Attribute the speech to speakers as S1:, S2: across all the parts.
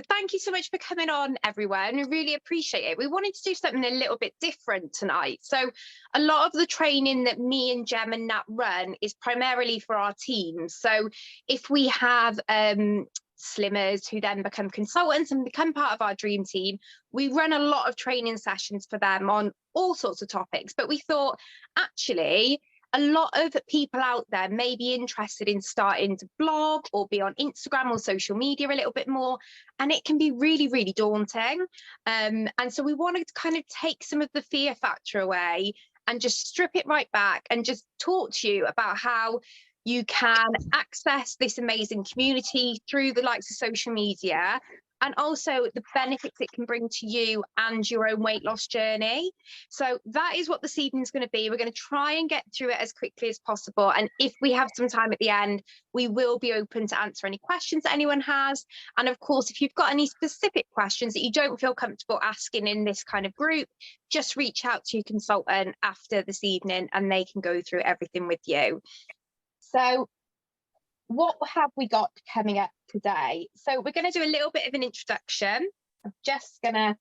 S1: thank you so much for coming on, everyone. We really appreciate it. We wanted to do something a little bit different tonight. So a lot of the training that me and Gemma and Nat run is primarily for our teams. So if we have slimmers who then become consultants and become part of our dream team, we run a lot of training sessions for them on all sorts of topics. But we thought, actually, a lot of people out there may be interested in starting to blog or be on Instagram or social media a little bit more, and it can be really, really daunting. And so we wanted to kind of take some of the fear factor away and just strip it right back and just talk to you about how you can access this amazing community through the likes of social media, and also the benefits it can bring to you and your own weight loss journey. So that is what this evening's going to be. We're going to try and get through it as quickly as possible. And if we have some time at the end, we will be open to answer any questions that anyone has. And of course, if you've got any specific questions that you don't feel comfortable asking in this kind of group, just reach out to your consultant after this evening and they can go through everything with you. So what have we got coming up today? So we're going to do a little bit of an introduction. I'm just going to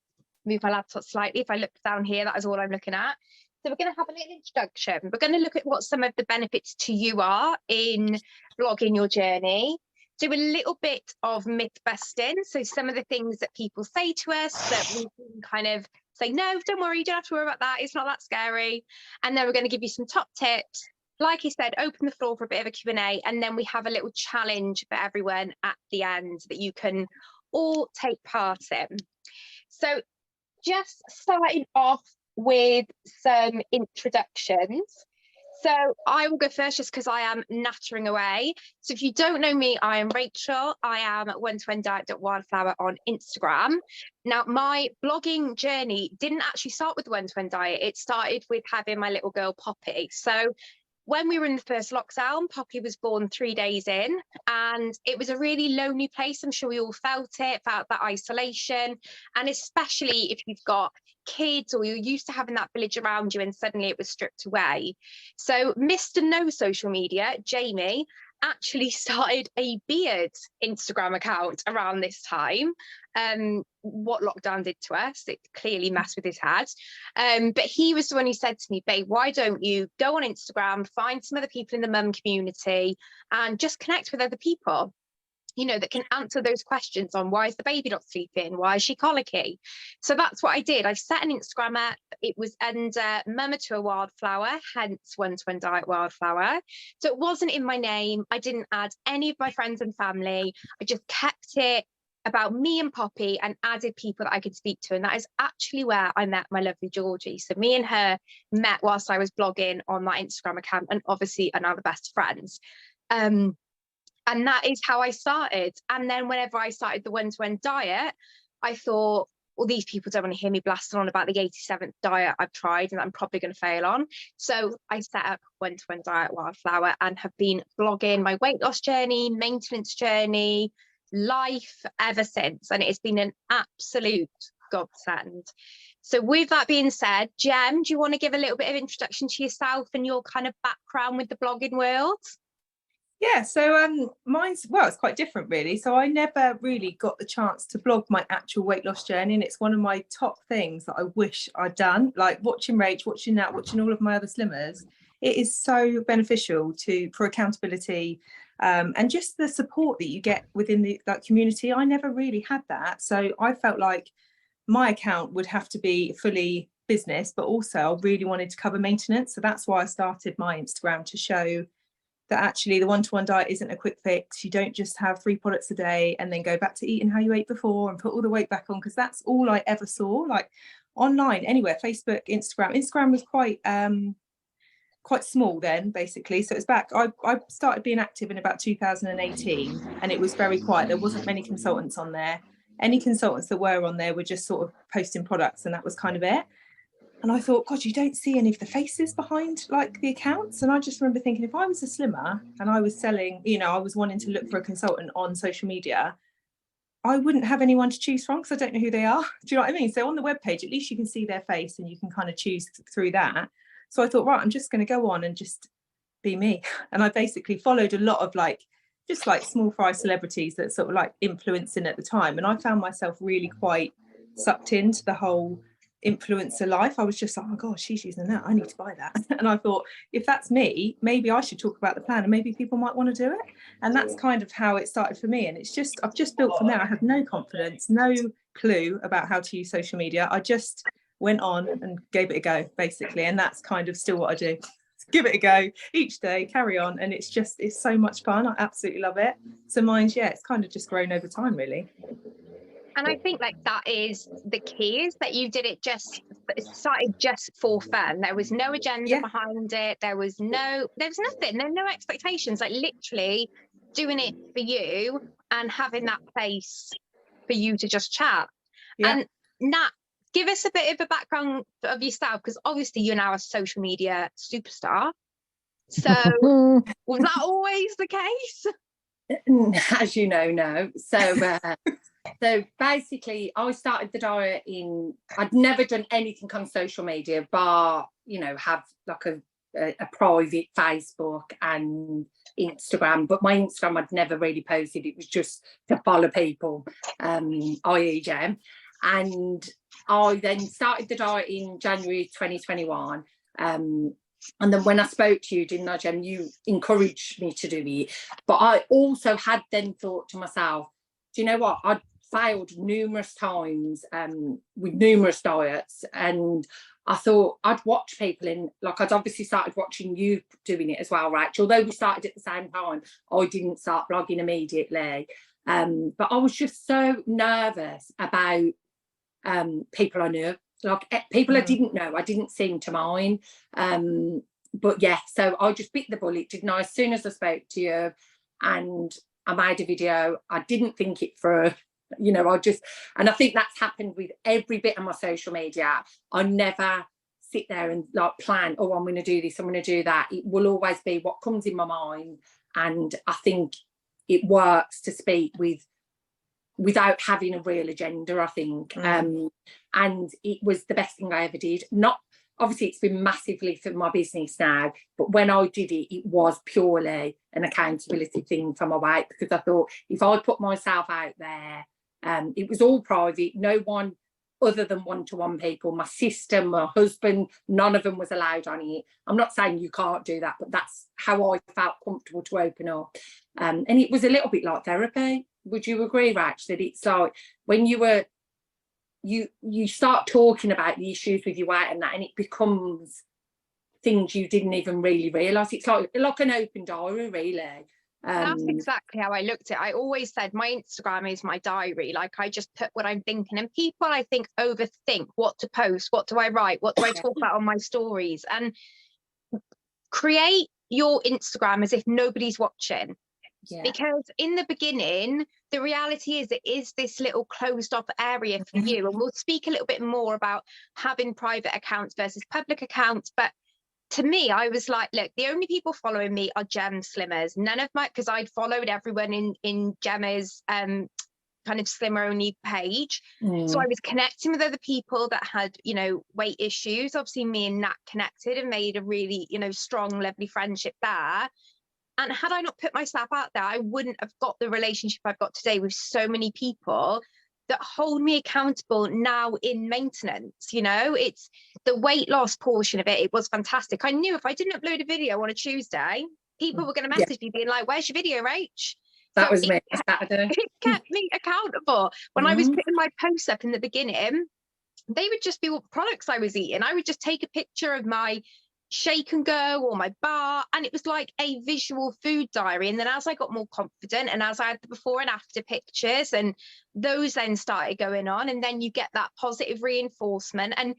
S1: move my laptop slightly. If I look down here, that is all I'm looking at. So we're going to have a little introduction. We're going to look at what some of the benefits to you are in blogging your journey. Do a little bit of myth busting. So some of the things that people say to us that we can kind of say, no, don't worry, you don't have to worry about that. It's not that scary. And then we're going to give you some top tips. Like I said, open the floor for a bit of a Q&A, and then we have a little challenge for everyone at the end that you can all take part in. So just starting off with some introductions. So I will go first just because I am nattering away. So if you don't know me, I am Rachel. I am at one-to-one-diet.wildflower on Instagram. Now, my blogging journey didn't actually start with the one-to-one diet. It started with having my little girl Poppy. So when we were in the first lockdown, Poppy was born 3 days in, and it was a really lonely place. I'm sure we all felt that isolation. And especially if you've got kids or you're used to having that village around you and suddenly it was stripped away. So Mr. No Social Media, Jamie, actually started a beard Instagram account around this time. What lockdown did to us, it clearly messed with his head. But he was the one who said to me, babe, why don't you go on Instagram, find some other people in the mum community and just connect with other people, you know, that can answer those questions on why is the baby not sleeping? Why is she colicky? So that's what I did. I set an Instagram up. It was under Mama to a Wildflower, hence One-to-One Diet Wildflower. So it wasn't in my name. I didn't add any of my friends and family. I just kept it about me and Poppy and added people that I could speak to. And that is actually where I met my lovely Georgie. So me and her met whilst I was blogging on my Instagram account, and obviously are now the best friends. And that is how I started. And then whenever I started the one-to-one diet, I thought, well, these people don't want to hear me blasting on about the 87th diet I've tried and I'm probably going to fail on. So I set up One-to-One Diet Wildflower and have been blogging my weight loss journey, maintenance journey, life ever since. And it's been an absolute godsend. So with that being said, Gem, do you want to give a little bit of introduction to yourself and your kind of background with the blogging world?
S2: Yeah, so mine's, well, it's quite different really. So I never really got the chance to blog my actual weight loss journey, and it's one of my top things that I wish I'd done. Like watching Rach, watching Nat, watching all of my other slimmers, it is so beneficial for accountability and just the support that you get within that community. I never really had that, so I felt like my account would have to be fully business, but also I really wanted to cover maintenance. So that's why I started my Instagram, to show that actually the one-to-one diet isn't a quick fix. You don't just have 3 products a day and then go back to eating how you ate before and put all the weight back on, because that's all I ever saw, like online, anywhere, Facebook, Instagram. Instagram was quite small then, basically. So it's back, I started being active in about 2018, and it was very quiet. There wasn't many consultants on there. Any consultants that were on there were just sort of posting products, and that was kind of it. And I thought, God, you don't see any of the faces behind like the accounts. And I just remember thinking, if I was a slimmer and I was selling, you know, I was wanting to look for a consultant on social media, I wouldn't have anyone to choose from because I don't know who they are. Do you know what I mean? So on the webpage, at least you can see their face and you can kind of choose through that. So I thought, right, I'm just going to go on and just be me. And I basically followed a lot of like just like small fry celebrities that sort of like influencing at the time. And I found myself really quite sucked into the whole influencer life. I was just like, oh my god, she's using that, I need to buy that. And I thought, if that's me, maybe I should talk about the plan and maybe people might want to do it. And that's kind of how it started for me. And it's just, I've just built from there. I had no confidence, no clue about how to use social media. I just went on and gave it a go, basically. And that's kind of still what I do. Give it a go each day, carry on, and it's so much fun. I absolutely love it. So mine's, yeah, it's kind of just grown over time, really.
S1: And I think like that is the key, is that you did it it started just for fun. There was no agenda behind it. There was nothing, no expectations, like literally doing it for you and having that place for you to just chat. And Nat, give us a bit of a background of yourself, because obviously you're now a social media superstar. So was that always the case?
S3: As you know, no. So basically, I started the diet I'd never done anything on social media, but, you know, have like a private Facebook and Instagram. But my Instagram, I'd never really posted. It was just to follow people, i.e. Gem. And I then started the diet in January 2021. And then when I spoke to you, didn't I, Gem, you encouraged me to do it. But I also had then thought to myself, do you know what? I'd failed numerous times with numerous diets. And I thought I'd watch people I'd obviously started watching you doing it as well, Rach. Although we started at the same time, I didn't start blogging immediately. But I was just so nervous about people I knew. Like people I didn't know, I didn't seem to mind. But yeah, so I just bit the bullet, didn't I? As soon as I spoke to you and I made a video, I didn't think it through, you know, and I think that's happened with every bit of my social media. I never sit there and like plan, oh, I'm going to do this, I'm going to do that. It will always be what comes in my mind. And I think it works to speak without having a real agenda, I think. And it was the best thing I ever did. Not obviously, it's been massively for my business now, but when I did it, it was purely an accountability thing for my weight, because I thought if I put myself out there, it was all private, no one other than one-to-one people, my sister, my husband, none of them was allowed on it. I'm not saying you can't do that, but that's how I felt comfortable to open up. And it was a little bit like therapy. Would you agree, Rach, that it's like when you start talking about the issues with your weight and that, and it becomes things you didn't even really realise. It's like an open diary, really.
S1: That's exactly how I looked at it. I always said my Instagram is my diary. Like I just put what I'm thinking, and people, I think, overthink what to post, what do I write, what do I talk about on my stories, and create your Instagram as if nobody's watching. Yeah. Because in the beginning, the reality is it is this little closed off area for you. And we'll speak a little bit more about having private accounts versus public accounts. But to me, I was like, look, the only people following me are Gem Slimmers. None of my, because I'd followed everyone in Gemma's kind of slimmer only page. So I was connecting with other people that had, you know, weight issues. Obviously, me and Nat connected and made a really, you know, strong, lovely friendship there. And had I not put myself out there, I wouldn't have got the relationship I've got today with so many people that hold me accountable now in maintenance. You know, it's the weight loss portion of it. It was fantastic. I knew if I didn't upload a video on a Tuesday, people were going to message me being like, where's your video, Rach?
S3: That was me, Saturday.
S1: It kept me accountable. When I was putting my posts up in the beginning, they would just be what products I was eating. I would just take a picture of my shake and go or my bar, and it was like a visual food diary. And then as I got more confident and as I had the before and after pictures, and those then started going on, and then you get that positive reinforcement. And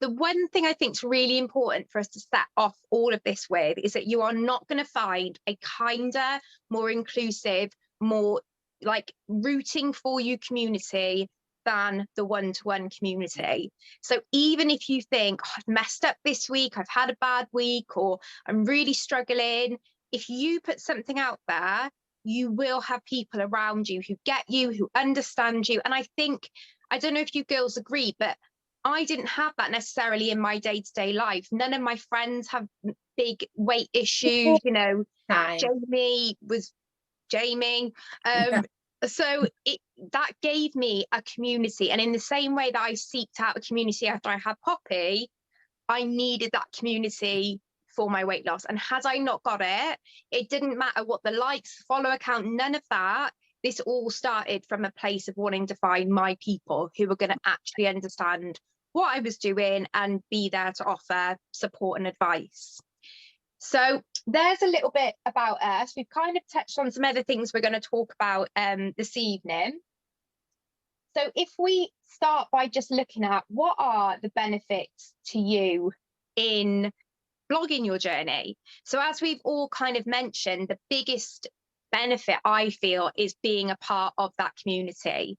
S1: the one thing I think is really important for us to set off all of this with is that you are not going to find a kinder, more inclusive, more like rooting for you community than the one-to-one community. So even if you think, oh, I've messed up this week, I've had a bad week, or I'm really struggling, if you put something out there, you will have people around you who get you, who understand you. And I think, I don't know if you girls agree, but I didn't have that necessarily in my day-to-day life. None of my friends have big weight issues, you know. Jamie was Jamie. So that gave me a community, and in the same way that I seeked out a community after I had Poppy, I needed that community for my weight loss. And had I not got it, it didn't matter what the likes, follow account, none of that. This all started from a place of wanting to find my people who were going to actually understand what I was doing and be there to offer support and advice. So there's a little bit about us. We've kind of touched on some other things we're going to talk about this evening. So if we start by just looking at what are the benefits to you in blogging your journey. So as we've all kind of mentioned, the biggest benefit I feel is being a part of that community.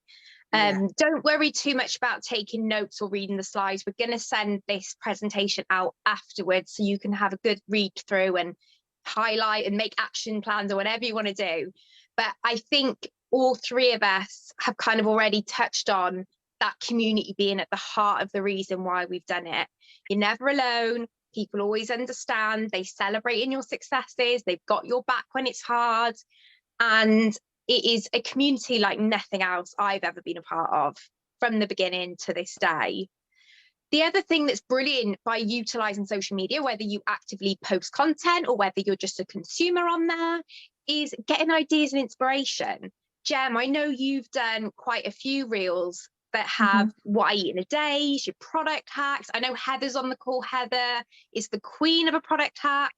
S1: Don't worry too much about taking notes or reading the slides. We're going to send this presentation out afterwards so you can have a good read through and highlight and make action plans or whatever you want to do. But I think all three of us have kind of already touched on that community being at the heart of the reason why we've done it. You're never alone. People always understand. They celebrate in your successes. They've got your back when it's hard. And it is a community like nothing else I've ever been a part of from the beginning to this day. The other thing that's brilliant by utilising social media, whether you actively post content or whether you're just a consumer on there, is getting ideas and inspiration. Gem, I know you've done quite a few reels that have what I eat in a day, your product hacks. I know Heather's on the call. Heather is the queen of a product hack.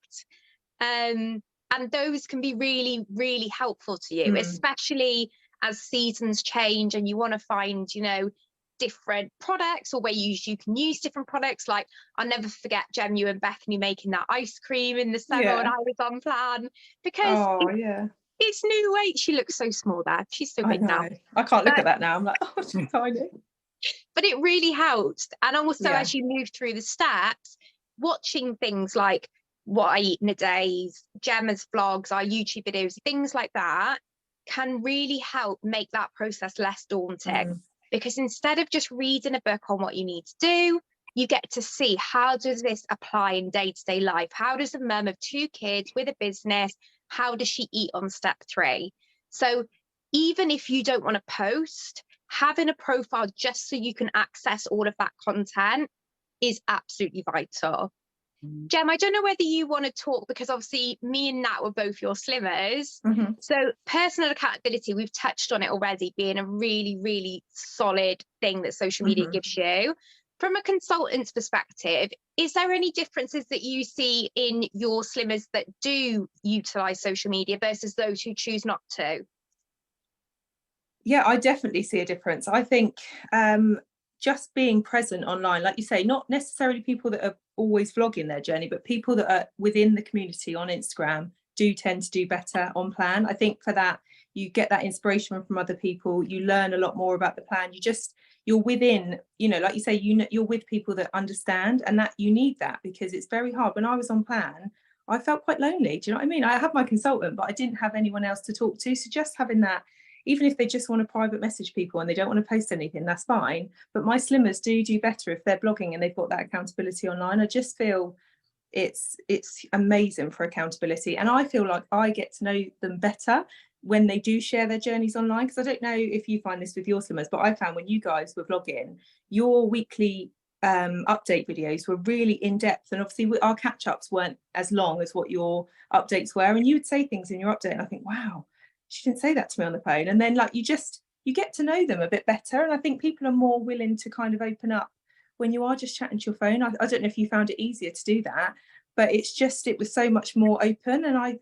S1: And those can be really, really helpful to you, especially as seasons change and you want to find, you know, different products or ways you can use different products. Like, I'll never forget, Gem, you and Bethany making that ice cream in the summer when I was on plan, because it's new weight. She looks so small there. She's so big now.
S2: I can't look at that now. I'm like, oh, she's tiny.
S1: But it really helps. And also, as you move through the steps, watching things like what I eat in a day, Gemma's vlogs, our YouTube videos, things like that can really help make that process less daunting. Because instead of just reading a book on what you need to do, you get to see, how does this apply in day-to-day life? How does a mum of 2 kids with a business, how does she eat on step 3? So even if you don't want to post, having a profile just so you can access all of that content is absolutely vital. Gem, I don't know whether you want to talk, because obviously me and Nat were both your slimmers. So personal accountability, we've touched on it already, being a really, really solid thing that social media gives you. From a consultant's perspective, is there any differences that you see in your slimmers that do utilise social media versus those who choose not to?
S2: Yeah, I definitely see a difference. I think just being present online, like you say, not necessarily people that are always vlogging their journey, but people that are within the community on Instagram do tend to do better on plan. I think for that, you get that inspiration from other people, you learn a lot more about the plan, you're within, you know, like you say, you're with people that understand, and that you need that, because it's very hard. When I was on plan, I felt quite lonely. Do you know what I mean? I had my consultant, but I didn't have anyone else to talk to. So just having that, even if they just want to private message people and they don't want to post anything, that's fine. But my slimmers do better if they're blogging and they've got that accountability online. I just feel it's amazing for accountability. And I feel like I get to know them better when they do share their journeys online. Because I don't know if you find this with your slimmers, but I found when you guys were vlogging, your weekly update videos were really in depth, and obviously our catch-ups weren't as long as what your updates were, and you would say things in your update and I think, wow, she didn't say that to me on the phone. And then like you get to know them a bit better, and I think people are more willing to kind of open up when you are just chatting to your phone. I don't know if you found it easier to do that, but it was so much more open, and I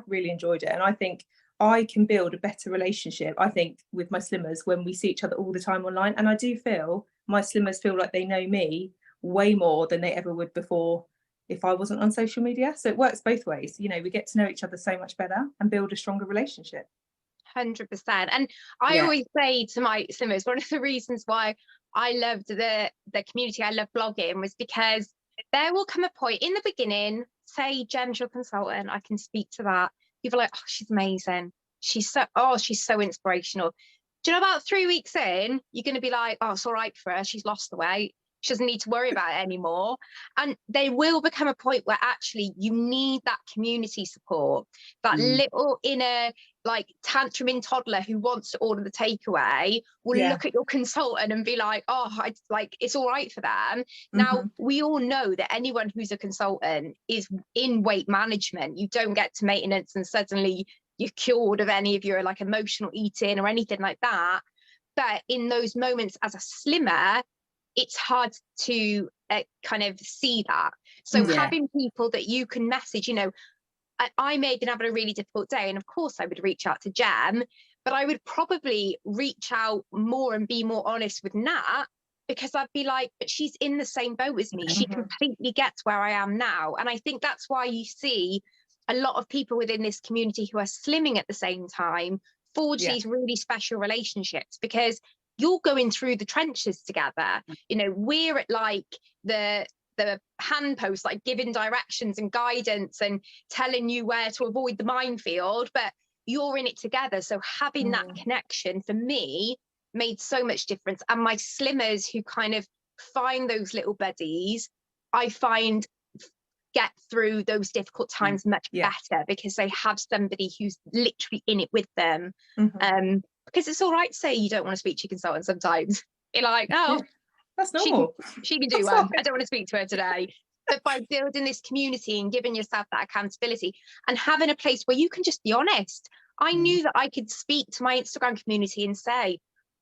S2: really enjoyed it. And I think I can build a better relationship, I think, with my slimmers when we see each other all the time online. And I do feel my slimmers feel like they know me way more than they ever would before if I wasn't on social media. So it works both ways. You know, we get to know each other so much better and build a stronger relationship.
S1: 100%. And I always say to my slimmers, one of the reasons why I loved the community, I love blogging, was because there will come a point in the beginning, say Gem's your consultant, I can speak to that. People are like, oh, she's amazing. She's so inspirational. Do you know, about 3 weeks in, you're going to be like, oh, it's all right for her. She's lost the weight. She doesn't need to worry about it anymore. And there will become a point where actually you need that community support, that little inner like tantruming toddler who wants to order the takeaway will look at your consultant and be like, oh, it's all right for them. Now, we all know that anyone who's a consultant is in weight management. You don't get to maintenance and suddenly you're cured of any of your like emotional eating or anything like that. But in those moments as a slimmer, it's hard to kind of see that. So having people that you can message, you know, I may have been having a really difficult day, and of course I would reach out to Gem, but I would probably reach out more and be more honest with Nat, because I'd be like, but she's in the same boat as me. She completely gets where I am now. And I think that's why you see a lot of people within this community who are slimming at the same time forge these really special relationships, because you're going through the trenches together. You know, we're at like the hand post, like giving directions and guidance and telling you where to avoid the minefield, but you're in it together. So having that connection for me made so much difference. And my slimmers who kind of find those little buddies, I find get through those difficult times much better, because they have somebody who's literally in it with them. Because it's all right to say you don't want to speak to your consultant sometimes. You're like, oh,
S2: that's normal.
S1: She can do one. I don't want to speak to her today. But by building this community and giving yourself that accountability and having a place where you can just be honest. I knew that I could speak to my Instagram community and say,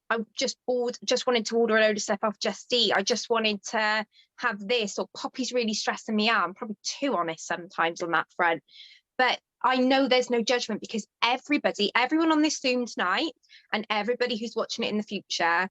S1: I just wanted to order a load of stuff off Just Eat. I just wanted to have this, or Poppy's really stressing me out. I'm probably too honest sometimes on that front. But I know there's no judgment, because everyone on this Zoom tonight and everybody who's watching it in the future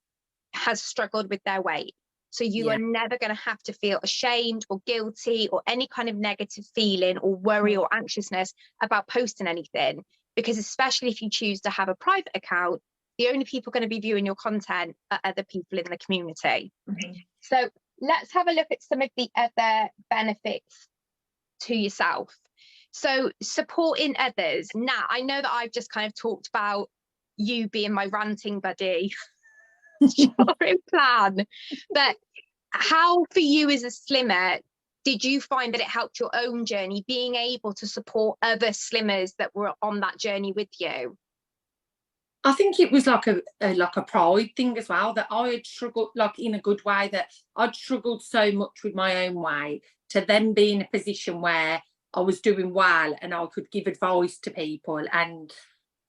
S1: has struggled with their weight. So you are never going to have to feel ashamed or guilty or any kind of negative feeling or worry or anxiousness about posting anything, because especially if you choose to have a private account, the only people going to be viewing your content are other people in the community. So let's have a look at some of the other benefits to yourself. So supporting others. Nat, I know that I've just kind of talked about you being my ranting buddy during plan, but how for you as a slimmer did you find that it helped your own journey, being able to support other slimmers that were on that journey with you?
S3: I think it was like a pride thing as well, that I had struggled, like in a good way, that I'd struggled so much with my own weight, to then be in a position where I was doing well and I could give advice to people and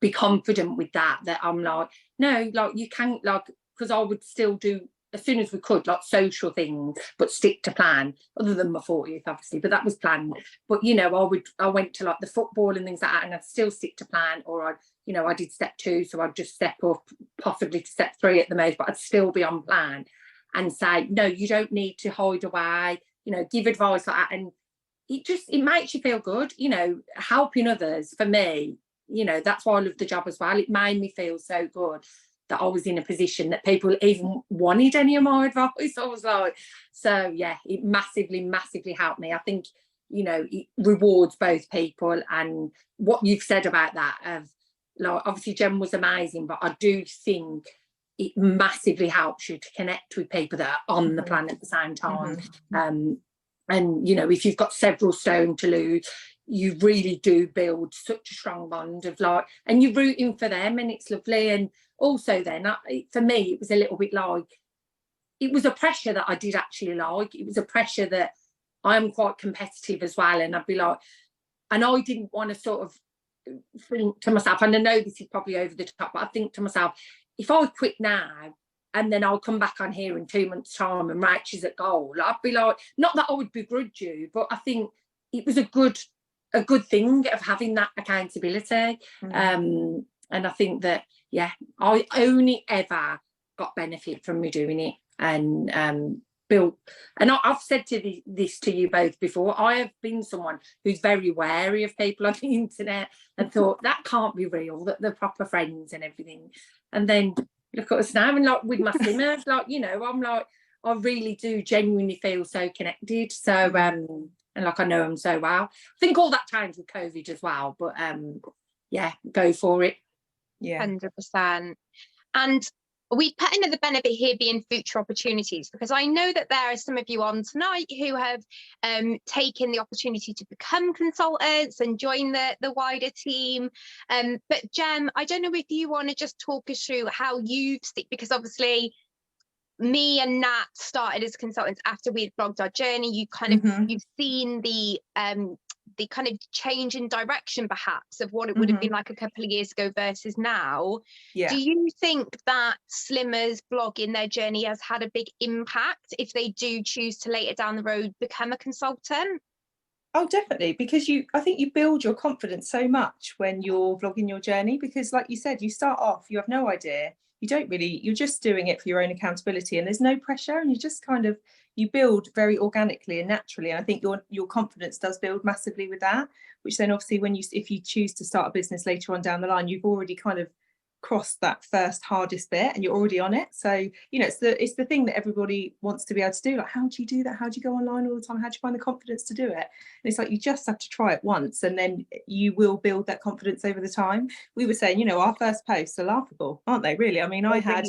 S3: be confident with that I'm like, no, like you can't, like, because I would still do, as soon as we could, like social things, but stick to plan, other than my 40th, obviously, but that was planned. But, you know, I went to like the football and things like that, and I'd still stick to plan, or I did step 2, so I'd just step up possibly to step 3 at the most, but I'd still be on plan and say, no, you don't need to hide away, give advice like that. And it makes you feel good, helping others. For me, that's why I love the job as well. It made me feel so good that I was in a position that people even wanted any of my advice. I was like, so yeah, it massively helped me. I think, it rewards both people. And what you've said about that, of like, obviously Gemma was amazing, but I do think it massively helps you to connect with people that are on the planet at the same time. And if you've got several stone to lose, you really do build such a strong bond of like, and you're rooting for them, and it's lovely. And also then for me, it was a little bit like, it was a pressure that I did actually like. It was a pressure that I'm quite competitive as well, and I'd be like, and I didn't want to sort of think to myself, and I know this is probably over the top, but I think to myself, if I quit now and then I'll come back on here in 2 months' time and Rach is at goal, I'd be like, not that I would begrudge you, but I think it was a good thing of having that accountability. And I think that, yeah, I only ever got benefit from me doing it. And built, and I've said this to you both before, I have been someone who's very wary of people on the internet and thought that can't be real, that they're proper friends and everything. And then look at us now, and like with my slimmers, like, I'm like, I really do genuinely feel so connected. So and like I know them so well. I think all that changed with COVID as well, but yeah, go for it.
S2: Yeah,
S1: 100%. And we put another benefit here being future opportunities, because I know that there are some of you on tonight who have taken the opportunity to become consultants and join the wider team. But Gem, I don't know if you want to just talk us through how you've, because obviously me and Nat started as consultants after we had blogged our journey. You kind of, you've seen the kind of change in direction perhaps of what it would have been like a couple of years ago versus now. Do you think that slimmers blogging their journey has had a big impact if they do choose to later down the road become a consultant?
S2: Oh, definitely, because I think you build your confidence so much when you're vlogging your journey, because like you said, you start off, you have no idea, you're just doing it for your own accountability, and there's no pressure, and you just kind of, you build very organically and naturally. And I think your confidence does build massively with that, which then obviously if you choose to start a business later on down the line, you've already kind of crossed that first hardest bit and you're already on it. So, you know, it's the thing that everybody wants to be able to do. Like, how do you do that? How do you go online all the time? How do you find the confidence to do it? And it's like, you just have to try it once, and then you will build that confidence over the time. We were saying, you know, our first posts are laughable, aren't they, really? I mean, I had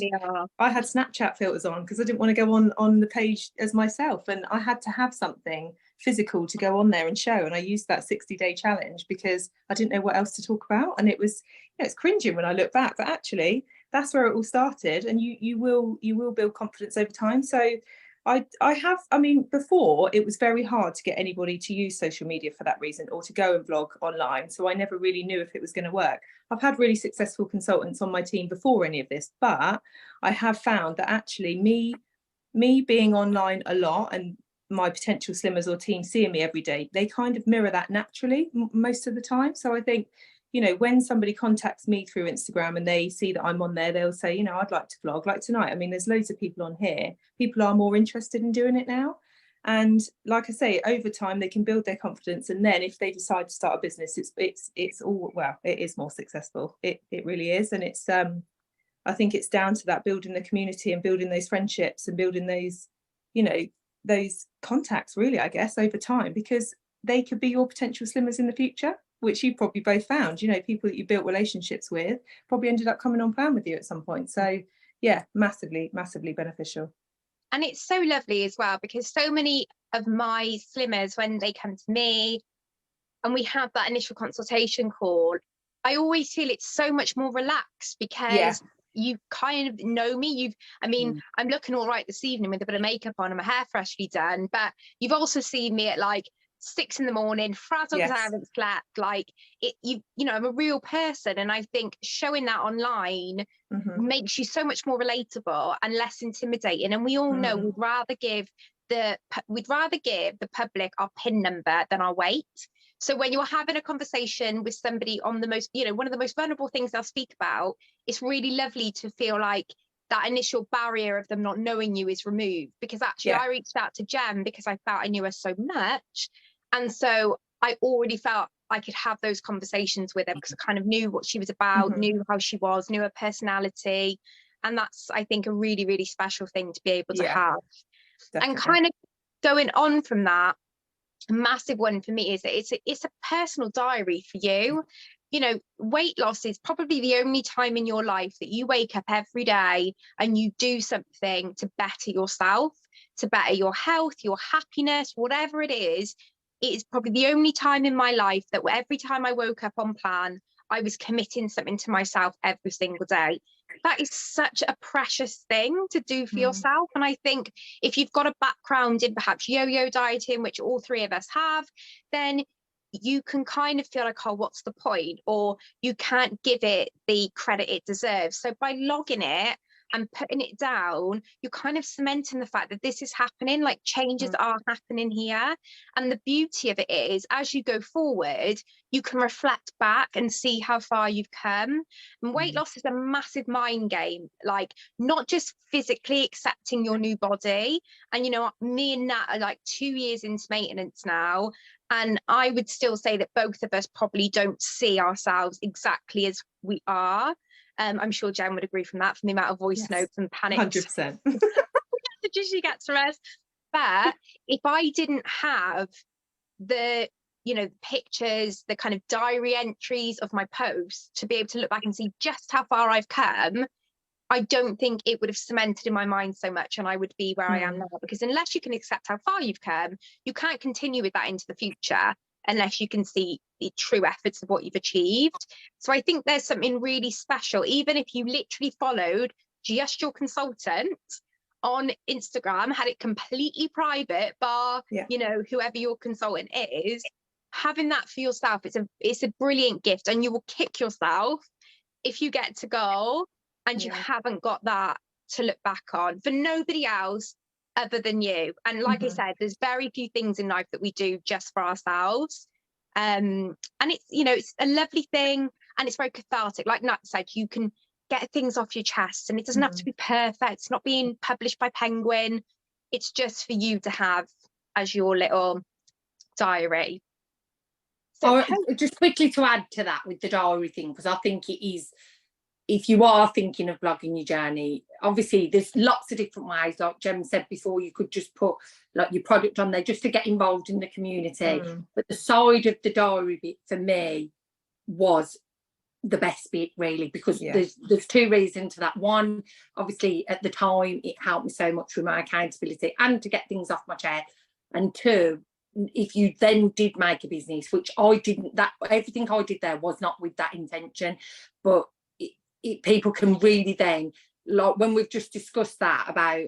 S2: Snapchat filters on because I didn't want to go on the page as myself, and I had to have something physical to go on there and show. And I used that 60-day challenge because I didn't know what else to talk about. And it was, you know, it's cringing when I look back, but actually that's where it all started. And you will build confidence over time. So I mean, before it was very hard to get anybody to use social media for that reason, or to go and vlog online. So I never really knew if it was going to work. I've had really successful consultants on my team before any of this, but I have found that actually me being online a lot and my potential slimmers or team seeing me every day, they kind of mirror that naturally most of the time. So I think, you know, when somebody contacts me through Instagram and they see that I'm on there, they'll say, you know, I'd like to vlog like tonight. I mean, there's loads of people on here. People are more interested in doing it now. And like I say, over time, they can build their confidence. And then if they decide to start a business, it's all, well, it is more successful. It really is. And it's, I think it's down to that, building the community and building those friendships and building those, you know, those contacts, really, I guess, over time, because they could be your potential slimmers in the future, which you probably both found. You know, people that you built relationships with probably ended up coming on plan with you at some point. So yeah, massively beneficial.
S1: And it's so lovely as well, because so many of my slimmers, when they come to me and we have that initial consultation call, I always feel it's so much more relaxed, because you kind of know me. I'm looking all right this evening with a bit of makeup on and my hair freshly done, but you've also seen me at like 6 a.m, frazzled because I haven't slept. Like you know, I'm a real person, and I think showing that online makes you so much more relatable and less intimidating. And we all know we'd rather give the public our PIN number than our weight. So when you're having a conversation with somebody on the most, you know, one of the most vulnerable things they'll speak about, it's really lovely to feel like that initial barrier of them not knowing you is removed. Because actually I reached out to Gem because I felt I knew her so much. And so I already felt I could have those conversations with her because I kind of knew what she was about, knew how she was, knew her personality. And that's, I think, a really, really special thing to be able to have. Definitely. And kind of going on from that, a massive one for me is that it's a personal diary for you. You know, weight loss is probably the only time in your life that you wake up every day and you do something to better yourself, to better your health, your happiness, whatever it is. It is probably the only time in my life that every time I woke up on plan, I was committing something to myself every single day. That is such a precious thing to do for yourself. And I think if you've got a background in perhaps yo-yo dieting, which all three of us have, then you can kind of feel like, oh, what's the point? Or you can't give it the credit it deserves. So by logging it and putting it down, you're kind of cementing the fact that this is happening, like changes are happening here. And the beauty of it is, as you go forward, you can reflect back and see how far you've come. And weight loss is a massive mind game, like not just physically accepting your new body. And, you know, me and Nat are like 2 years into maintenance now. And I would still say that both of us probably don't see ourselves exactly as we are. I'm sure Jen would agree from that, from the amount of voice notes and panic
S2: 100%
S1: messages she gets from us. But if I didn't have the, you know, pictures, the kind of diary entries of my posts to be able to look back and see just how far I've come, I don't think it would have cemented in my mind so much, and I would be where I am now. Because unless you can accept how far you've come, you can't continue with that into the future unless you can see the true efforts of what you've achieved. So I think there's something really special, even if you literally followed just your consultant on Instagram, had it completely private, bar, you know, whoever your consultant is, having that for yourself, it's a brilliant gift, and you will kick yourself if you get to goal and you haven't got that to look back on for nobody else other than you. And like I said, there's very few things in life that we do just for ourselves. And it's, you know, it's a lovely thing, and it's very cathartic. Like Nat said, you can get things off your chest, and it doesn't have to be perfect. It's not being published by Penguin. It's just for you to have as your little diary. So
S3: just quickly to add to that with the diary thing, because I think it is, if you are thinking of blogging your journey, obviously there's lots of different ways. Like Gemma said before, you could just put like your product on there just to get involved in the community. But the side of the diary bit for me was the best bit, really, because there's two reasons to that. One, obviously at the time it helped me so much with my accountability and to get things off my chest. And two, if you then did make a business, which I didn't, that everything I did there was not with that intention, but people can really then, like when we've just discussed that about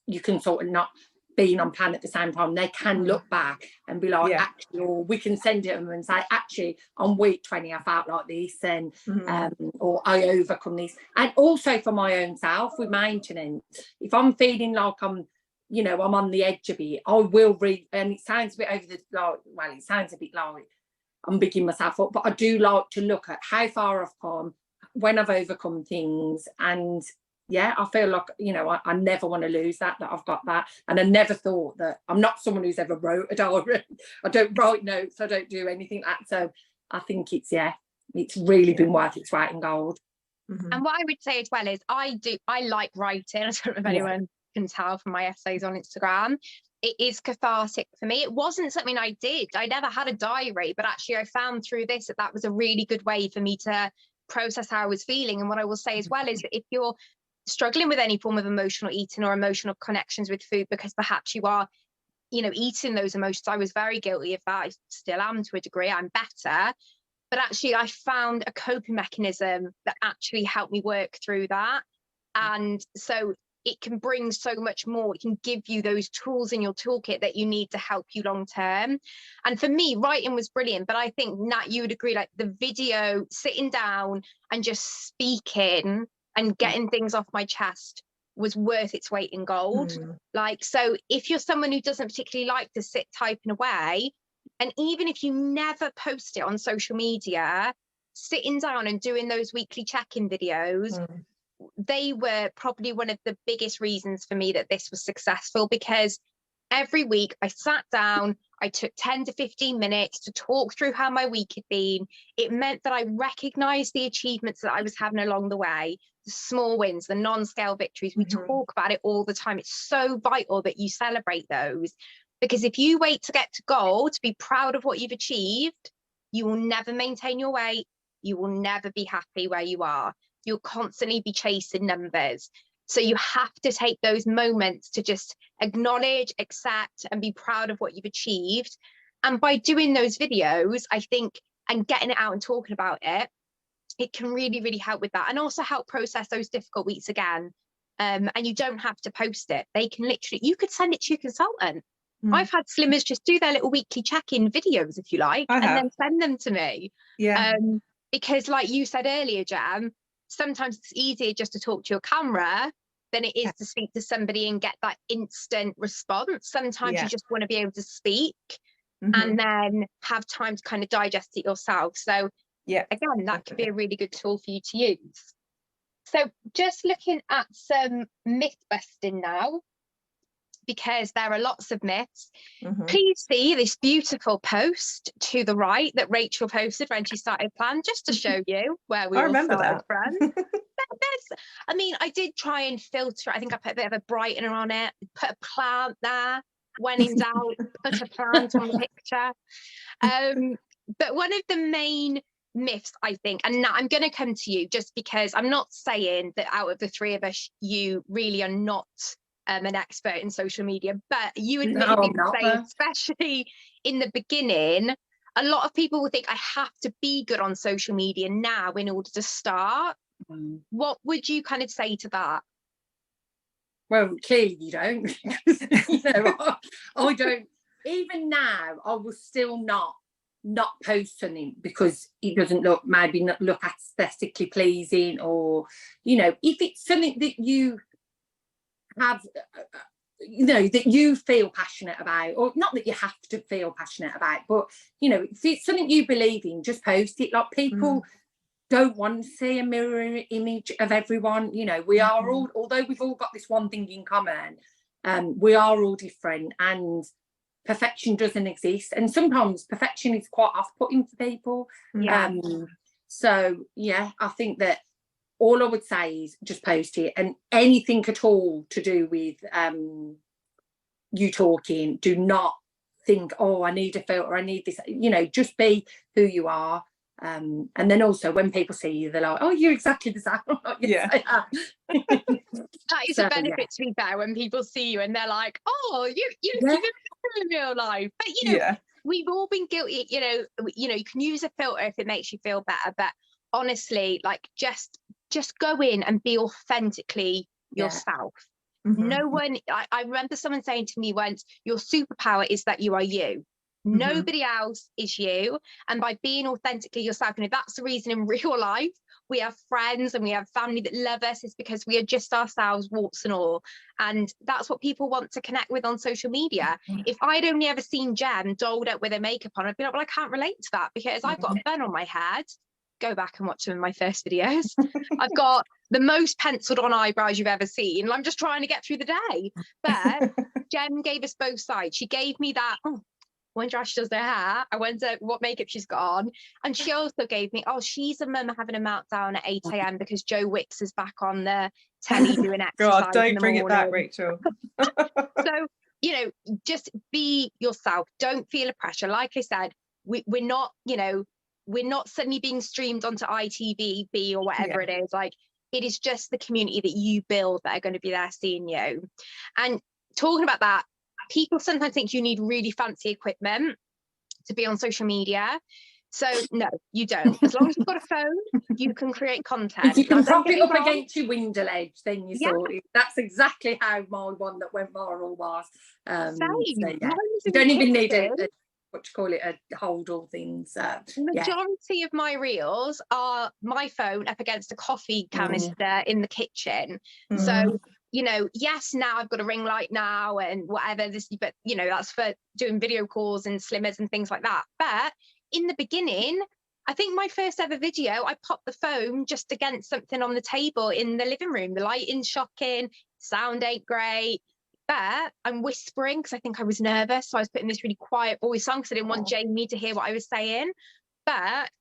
S3: you consultant not being on plan at the same time, they can look back and be like, actually, or we can send it them and say, actually, on week 20 I felt like this, and or I overcome this. And also for my own self with maintenance, if I'm feeling like I'm, you know, I'm on the edge of it, I will read, and it sounds a bit over the, like, well, it sounds a bit like I'm bigging myself up, but I do like to look at how far I've come, when I've overcome things. And I feel like, you know, I never want to lose that I've got that. And I never thought that, I'm not someone who's ever wrote a diary. I don't write notes, I don't do anything like that. So I think it's really been worth its weight in gold.
S1: And what I would say as well is I like writing. I don't know if anyone can tell from my essays on Instagram. It is cathartic for me. It wasn't something I did. I never had a diary, but actually I found through this that was a really good way for me to process how I was feeling. And what I will say as well is that if you're struggling with any form of emotional eating or emotional connections with food, because perhaps you are, you know, eating those emotions. I was very guilty of that. I still am to a degree. I'm better. But actually I found a coping mechanism that actually helped me work through that. And so it can bring so much more. It can give you those tools in your toolkit that you need to help you long term. And for me, writing was brilliant. But I think, Nat, you would agree, like the video, sitting down and just speaking and getting things off my chest was worth its weight in gold. Like, so if you're someone who doesn't particularly like to sit typing away, and even if you never post it on social media, sitting down and doing those weekly check-in videos, they were probably one of the biggest reasons for me that this was successful, because every week I sat down, I took 10 to 15 minutes to talk through how my week had been. It meant that I recognized the achievements that I was having along the way, the small wins, the non-scale victories. We talk about it all the time. It's so vital that you celebrate those, because if you wait to get to goal to be proud of what you've achieved, you will never maintain your weight. You will never be happy where you are. You'll constantly be chasing numbers. So you have to take those moments to just acknowledge, accept, and be proud of what you've achieved. And by doing those videos, I think, and getting it out and talking about it, it can really, really help with that, and also help process those difficult weeks again. And you don't have to post it. They can literally, you could send it to your consultant. I've had slimmers just do their little weekly check-in videos, if you like, and then send them to me. Because like you said earlier, Gem, sometimes it's easier just to talk to your camera than it is to speak to somebody and get that instant response. Sometimes you just want to be able to speak and then have time to kind of digest it yourself. So again, that could be a really good tool for you to use. So just looking at some myth busting now, because there are lots of myths. Please see this beautiful post to the right that Rachel posted when she started Plan, just to show you where we all started from. I mean, I did try and filter. I think I put a bit of a brightener on it, put a plant there. When in doubt, put a plant on the picture. But one of the main myths, I think, and Nat, I'm going to come to you just because I'm not saying that out of the three of us, you really are not an expert in social media, but you admittedly say, especially in the beginning, a lot of people will think I have to be good on social media now in order to start. What would you kind of say to that?
S3: Well, clearly you don't. You know, I don't. Even now, I will still not post something because it doesn't look aesthetically pleasing, or, you know, if it's something that you have, you know, that you feel passionate about, or not that you have to feel passionate about, but, you know, if it's something you believe in, just post it. Like, people don't want to see a mirror image of everyone. You know, we are all, although we've all got this one thing in common, we are all different, and perfection doesn't exist, and sometimes perfection is quite off-putting for people. So yeah, I think that all I would say is just post it, and anything at all to do with you talking, do not think, oh, I need a filter, I need this. You know, just be who you are. And then also when people see you, they're like, oh, you're exactly the same. Yes,
S1: that is a benefit, to be fair, when people see you and they're like, oh, you look even better in real life. But you know, we've all been guilty. You know, you can use a filter if it makes you feel better, but honestly, like, just go in and be authentically yourself. No one, I remember someone saying to me once, your superpower is that you are you. Nobody else is you. And by being authentically yourself, you know, that's the reason in real life we have friends and we have family that love us, is because we are just ourselves, warts and all. And that's what people want to connect with on social media. If I'd only ever seen Gem dolled up with her makeup on, I'd be like, well, I can't relate to that because I've got a bun on my head. Go back and watch some of my first videos. I've got the most penciled on eyebrows you've ever seen. I'm just trying to get through the day. But Gem gave us both sides. She gave me that, I wonder how she does her hair. I wonder what makeup she's got on. And she also gave me, she's a mum having a meltdown at 8 a.m. because Joe Wicks is back on the telly doing exercise.
S2: God, don't bring it back, Rachel.
S1: So, you know, just be yourself. Don't feel a pressure. Like I said, we're not, you know, we're not suddenly being streamed onto ITV or whatever it is. Like, it is just the community that you build that are going to be there seeing you. And talking about that, people sometimes think you need really fancy equipment to be on social media. So no, you don't. As long as you've got a phone, you can create content.
S3: If you can prop it up against your window ledge, then you saw it. That's exactly how my one that went viral was. You don't even need a hold-all thing. So
S1: majority of my reels are my phone up against a coffee canister in the kitchen. So, you know, yes, now I've got a ring light now and whatever this, but you know, that's for doing video calls and slimmers and things like that. But in the beginning, I think my first ever video, I popped the phone just against something on the table in the living room. The lighting's shocking, sound ain't great, but I'm whispering because I think I was nervous. So I was putting this really quiet voice on because I didn't want Jamie to hear what I was saying. But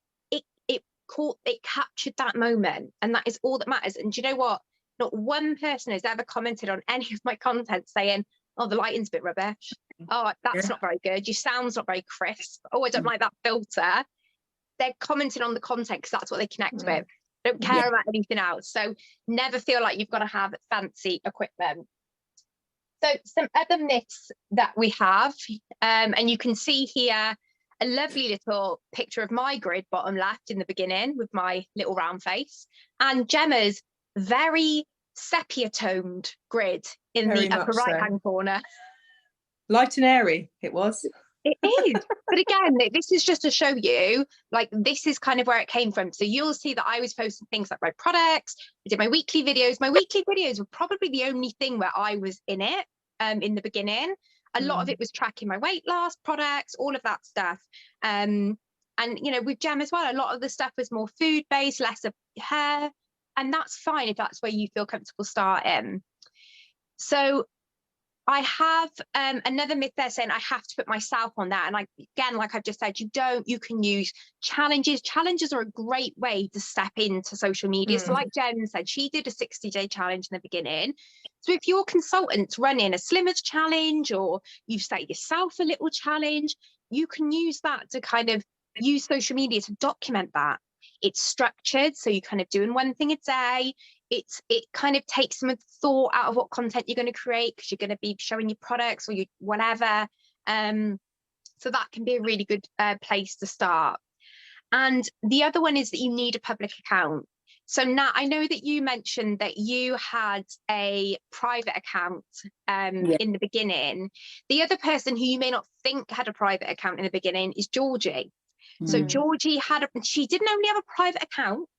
S1: it captured that moment, and that is all that matters. And do you know what? Not one person has ever commented on any of my content saying, oh, the lighting's a bit rubbish. Oh, that's not very good. Your sound's not very crisp. Oh, I don't like that filter. They're commenting on the content because that's what they connect with. They don't care about anything else. So never feel like you've got to have fancy equipment. So some other myths that we have, and you can see here a lovely little picture of my grid bottom left in the beginning with my little round face, and Gemma's very sepia toned grid in the upper right hand corner.
S2: Light and airy it was.
S1: It is. But again, this is just to show you, like, this is kind of where it came from. So you'll see that I was posting things like my products. I did my weekly videos. My weekly videos were probably the only thing where I was in it in the beginning. A lot of it was tracking my weight loss, products, all of that stuff. And, you know, with Gem as well, a lot of the stuff was more food-based, less of hair. And that's fine if that's where you feel comfortable starting. So I have another myth there saying I have to put myself on that. And again, like I've just said, you can use challenges. Challenges are a great way to step into social media. So like Jen said, she did a 60-day challenge in the beginning. So if your consultant's running a Slimmers challenge, or you've set yourself a little challenge, you can use that to kind of use social media to document that. It's structured, so you're kind of doing one thing a day. It kind of takes some of the thought out of what content you're going to create, because you're going to be showing your products or your whatever. So that can be a really good place to start. And the other one is that you need a public account. So Nat, I know that you mentioned that you had a private account in the beginning. The other person who you may not think had a private account in the beginning is Georgie. So Georgie she didn't only have a private account,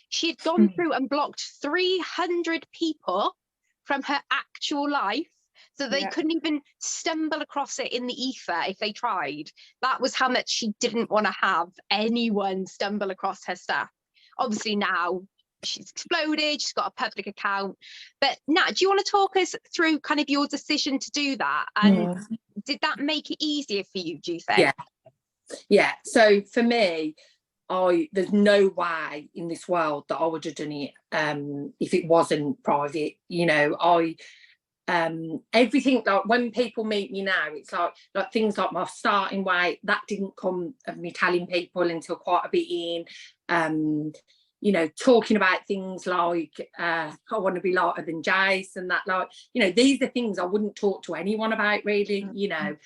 S1: she had gone through and blocked 300 people from her actual life, so they couldn't even stumble across it in the ether if they tried. That was how much she didn't want to have anyone stumble across her stuff. Obviously now she's exploded, she's got a public account. But Nat, do you want to talk us through kind of your decision to do that? And did that make it easier for you, do you think?
S3: Yeah. So for me, there's no way in this world that I would have done it if it wasn't private. You know, everything, like when people meet me now, it's like things like my starting weight, that didn't come of me telling people until quite a bit in. You know, talking about things like I want to be lighter than Jace, and that, like, you know, these are things I wouldn't talk to anyone about really, you know.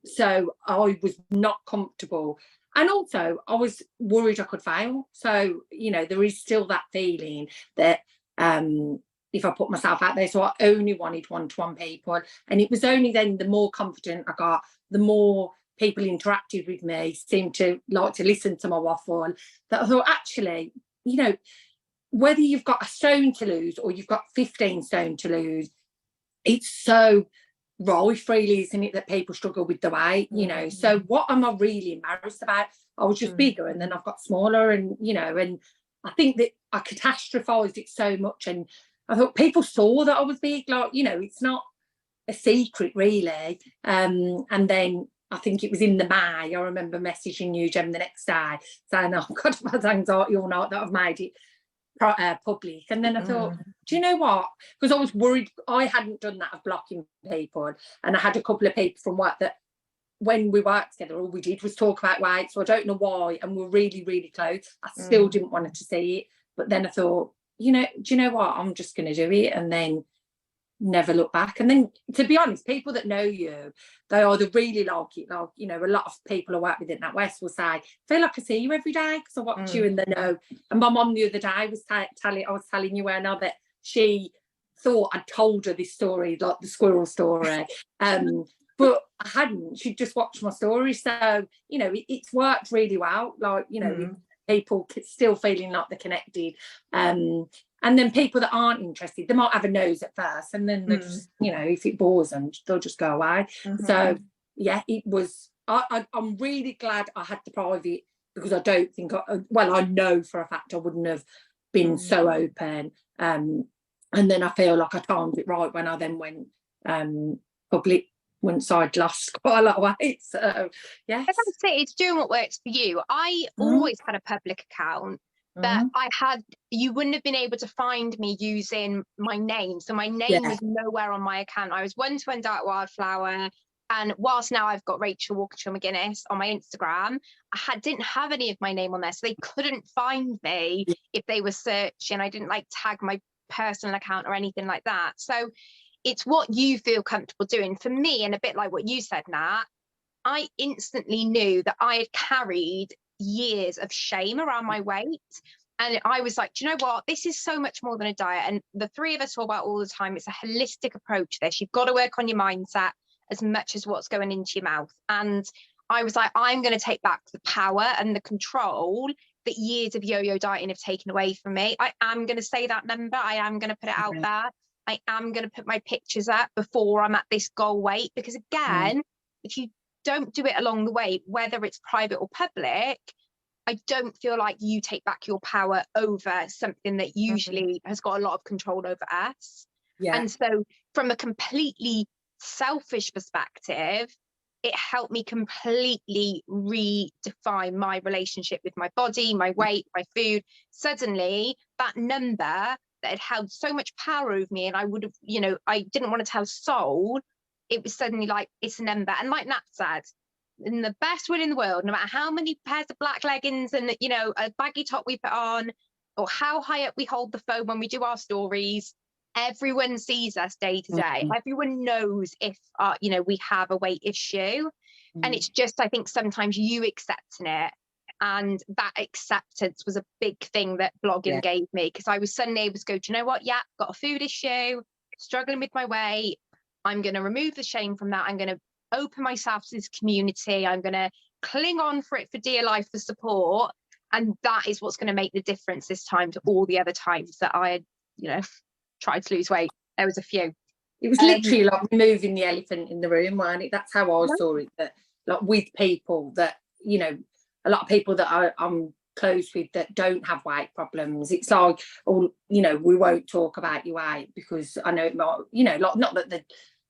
S3: So I was not comfortable, and also I was worried I could fail. So, you know, there is still that feeling that if I put myself out there, so I only wanted one-to-one people, and it was only then, the more confident I got, the more people interacted with me, seemed to like to listen to my waffle, that I thought, actually, you know, whether you've got a stone to lose or you've got 15 stone to lose, it's so rife really, isn't it, that people struggle with the weight, you know. So what am I really embarrassed about? I was just bigger, and then I've got smaller, and, you know, and I think that I catastrophized it so much, and I thought people saw that I was big, like, you know, it's not a secret really. And then I think it was in the May, I remember messaging you, Gemma, the next day saying, oh God, I've had anxiety all night that I've made it public. And then I thought, do you know what, because I was worried I hadn't done that of blocking people, and I had a couple of people from work that when we worked together all we did was talk about weight, so I don't know why, and we're really, really close, I still didn't want her to see it. But then I thought, you know, do you know what, I'm just going to do it, and then never look back. And then, to be honest, people that know you, they either really like it, like, you know, a lot of people I work with in that West will say, I feel like I see you every day because I watch you, and they know. And my mum the other day was telling you now that she thought I'd told her this story, like the squirrel story, but I hadn't. She'd just watched my story. So, you know, it's worked really well, like, you know, with people still feeling like they're connected. And then people that aren't interested, they might have a nose at first, and then they just, you know, if it bores them, they'll just go away. So yeah, it was, I'm really glad I had the private, because I don't think, I know for a fact I wouldn't have been so open. And then I feel like I timed it right when I then went public, once I'd lost quite a lot of weight. So yes,
S1: it's doing what works for you. I always had a public account, but you wouldn't have been able to find me using my name. So my name was nowhere on my account. I was one-to-one Dark Wildflower. And whilst now I've got Rachel Walker McGuinness on my Instagram, I didn't have any of my name on there. So they couldn't find me if they were searching. I didn't like tag my personal account or anything like that. So it's what you feel comfortable doing. For me, and a bit like what you said, Nat, I instantly knew that I had carried years of shame around my weight. And I was like, do you know what? This is so much more than a diet. And the three of us talk about all the time, it's a holistic approach to this. You've got to work on your mindset as much as what's going into your mouth. And I was like, I'm going to take back the power and the control that years of yo-yo dieting have taken away from me. I am going to say that number. I am going to put it out there. I am going to put my pictures up before I'm at this goal weight. Because again, if you don't do it along the way, whether it's private or public, I don't feel like you take back your power over something that usually has got a lot of control over us. And so from a completely selfish perspective, it helped me completely redefine my relationship with my body, my weight, my food. Suddenly that number that had held so much power over me, and I would have, I didn't want to tell a soul, it was suddenly like, it's a number. And like Nat said, in the best will in the world, no matter how many pairs of black leggings and, you know, a baggy top we put on, or how high up we hold the phone when we do our stories, everyone sees us day to day. Everyone knows if, you know, we have a weight issue. And it's just, I think sometimes you accepting it. And that acceptance was a big thing that blogging gave me, because I was suddenly able to go, do you know what? Yeah, got a food issue, struggling with my weight. I'm going to remove the shame from that. I'm going to open myself to this community. I'm going to cling on for it for dear life for support. And that is what's going to make the difference this time to all the other times that I had, you know, tried to lose weight. There was a few.
S3: It was literally like removing the elephant in the room, wasn't it? That's how I saw it. That, like, with people that, you know, a lot of people that I'm close with that don't have weight problems, it's like, oh, you know, we won't talk about your weight because I know it might, you know, like, not that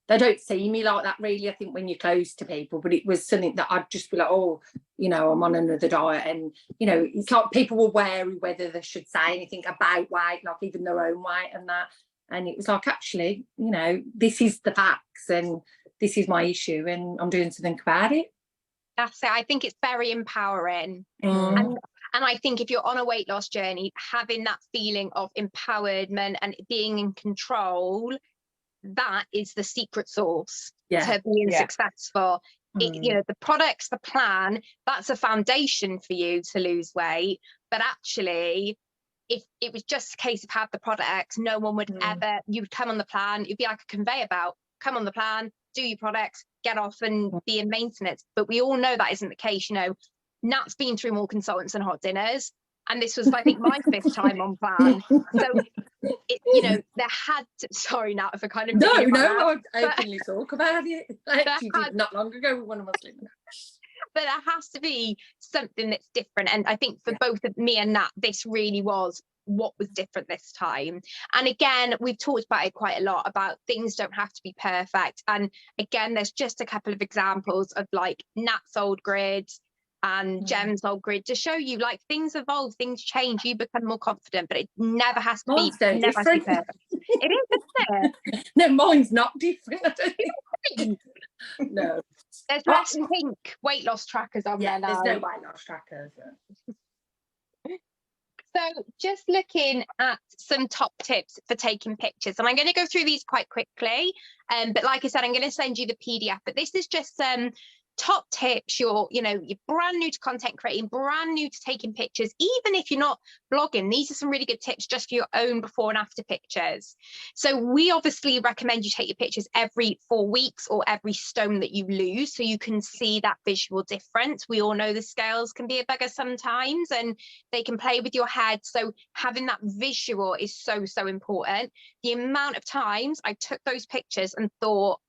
S3: they don't see me like that really, I think, when you're close to people, but it was something that I'd just be like, oh, you know, I'm on another diet. And, you know, it's like people were wary whether they should say anything about weight, like even their own weight and that. And it was like, actually, you know, this is the facts and this is my issue and I'm doing something about it.
S1: That's it. I think it's very empowering. And I think if you're on a weight loss journey, having that feeling of empowerment and being in control, that is the secret sauce to being successful. You know, the products, the plan, that's a foundation for you to lose weight. But actually, if it was just a case of have the products, no one would ever, you would come on the plan, you'd be like a conveyor belt, come on the plan, do your products, get off and be in maintenance. But we all know that isn't the case. You know, Nat's been through more consultants and hot dinners, and this was, I think, my 5th time on plan. So, you know, there had to, sorry, Nat, for kind of
S3: I openly talk about it. Like, not long ago with one of my slimmers.
S1: But there has to be something that's different. And I think for both of me and Nat, this really was what was different this time. And again, we've talked about it quite a lot, about things don't have to be perfect. And again, there's just a couple of examples of like Nat's old grid and Gem's old grid to show you, like, things evolve, things change, you become more confident, but it never has to be
S3: different.
S1: It is, isn't it? No,
S3: mine's not different. No.
S1: There's less pink weight loss trackers on there now.
S3: There's no weight loss trackers.
S1: So just looking at some top tips for taking pictures, and I'm going to go through these quite quickly. But like I said, I'm going to send you the PDF. But this is just top tips. You're brand new to content creating, brand new to taking pictures. Even if you're not blogging, these are some really good tips just for your own before and after pictures. So we obviously recommend you take your pictures every 4 weeks or every stone that you lose, so you can see that visual difference. We all know the scales can be a bugger sometimes and they can play with your head. So having that visual is so, so important. The amount of times I took those pictures and thought,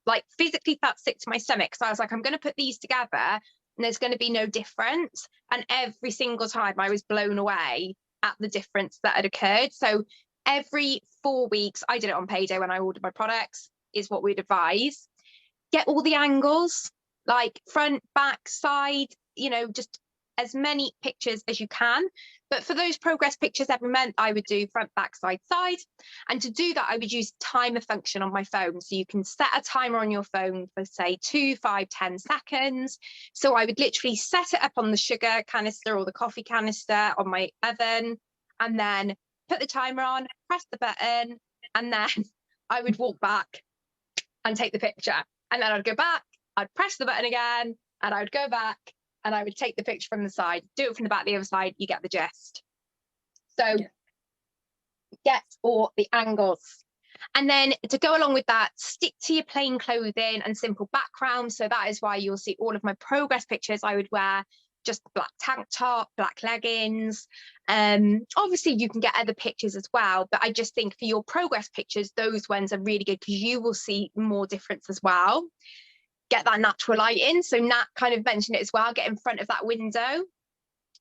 S1: like, physically felt sick to my stomach. So I was like, I'm going to put these together and there's going to be no difference. And every single time I was blown away at the difference that had occurred. So every 4 weeks, I did it on payday when I ordered my products, is what we'd advise. Get all the angles, like front, back, side, just as many pictures as you can. But for those progress pictures every month, I would do front, back, side, side. And to do that, I would use timer function on my phone. So you can set a timer on your phone for, say, 2, 5, 10 seconds. So I would literally set it up on the sugar canister or the coffee canister on my oven, and then put the timer on, press the button, and then I would walk back and take the picture. And then I'd go back, I'd press the button again, and I would go back, and I would take the picture from the side, do it from the back, the other side, you get the gist. So get all the angles. And then to go along with that, stick to your plain clothing and simple background. So that is why you'll see all of my progress pictures. I would wear just black tank top, black leggings. Obviously you can get other pictures as well, but I just think for your progress pictures, those ones are really good because you will see more difference as well. Get that natural light in. So Nat kind of mentioned it as well. Get in front of that window.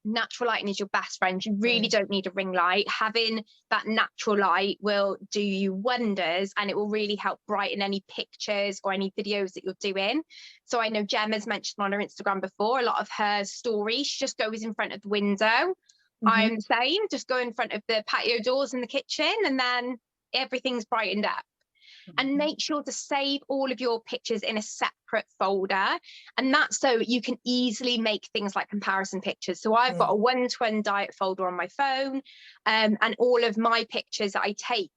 S1: Natural lighting is your best friend. You really don't need a ring light. Having that natural light will do you wonders, and it will really help brighten any pictures or any videos that you're doing. So I know Gemma's mentioned on her Instagram before, a lot of her stories, she just goes in front of the window. I'm the same, just go in front of the patio doors in the kitchen, and then everything's brightened up. and make sure to save all of your pictures in a separate folder. And that's so you can easily make things like comparison pictures. So I've got a 1-to-1 diet folder on my phone, and all of my pictures that I take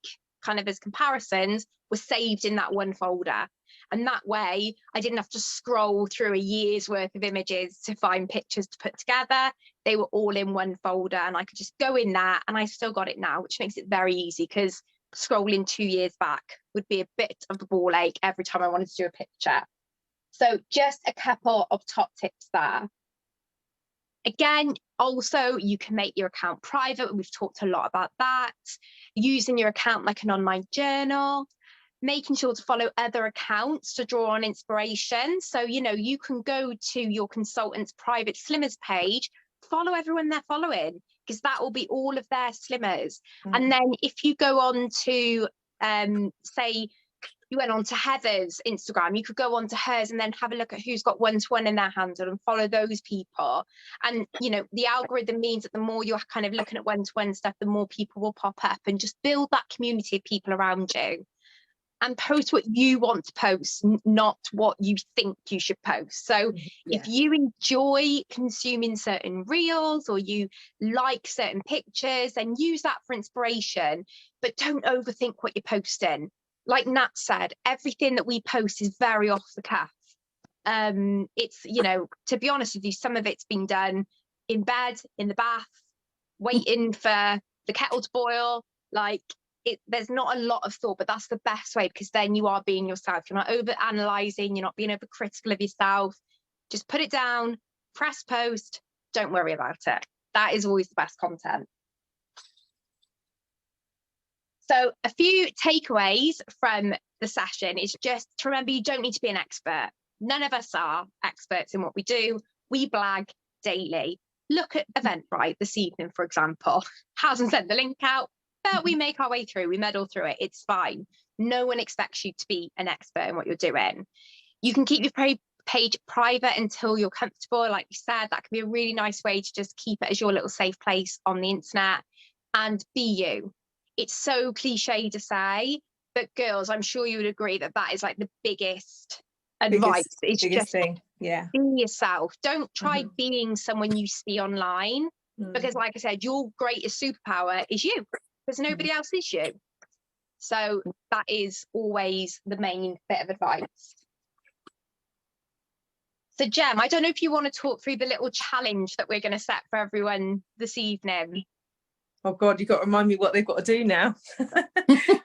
S1: kind of as comparisons were saved in that one folder. And that way I didn't have to scroll through a year's worth of images to find pictures to put together. They were all in one folder, and I could just go in there, and I still got it now, which makes it very easy, because scrolling 2 years back would be a bit of a ball ache every time I wanted to do a picture. So just a couple of top tips there. Again, also, you can make your account private. We've talked a lot about that. Using your account like an online journal, making sure to follow other accounts to draw on inspiration. So, you can go to your consultant's private slimmers page, follow everyone they're following, because that will be all of their slimmers. And then if you go on to, say, you went on to Heather's Instagram, you could go on to hers and then have a look at who's got 1-to-1 in their handle and follow those people. And, the algorithm means that the more you're kind of looking at 1-to-1 stuff, the more people will pop up, and just build that community of people around you. And post what you want to post, not what you think you should post. So if you enjoy consuming certain reels, or you like certain pictures, then use that for inspiration, but don't overthink what you're posting. Like Nat said, everything that we post is very off the cuff. It's, to be honest with you, some of it's been done in bed, in the bath, waiting for the kettle to boil. There's not a lot of thought, but that's the best way, because then you are being yourself. You're not over analysing, you're not being over critical of yourself. Just put it down, press post, don't worry about it. That is always the best content. So a few takeaways from the session is just to remember, you don't need to be an expert. None of us are experts in what we do. We blag daily. Look at Eventbrite this evening, for example. Hasn't sent the link out, but we make our way through, we muddle through it. It's fine. No one expects you to be an expert in what you're doing. You can keep your page private until you're comfortable. Like we said, that can be a really nice way to just keep it as your little safe place on the internet. And be you. It's so cliche to say, but girls, I'm sure you would agree that that is like the biggest advice. It's
S2: biggest
S1: just
S2: thing. Yeah.
S1: Be yourself. Don't try being someone you see online, because like I said, your greatest superpower is you, because nobody else is you. So that is always the main bit of advice. So Gem, I don't know if you want to talk through the little challenge that we're going to set for everyone this evening.
S2: Oh God, you've got to remind me what they've got to do now.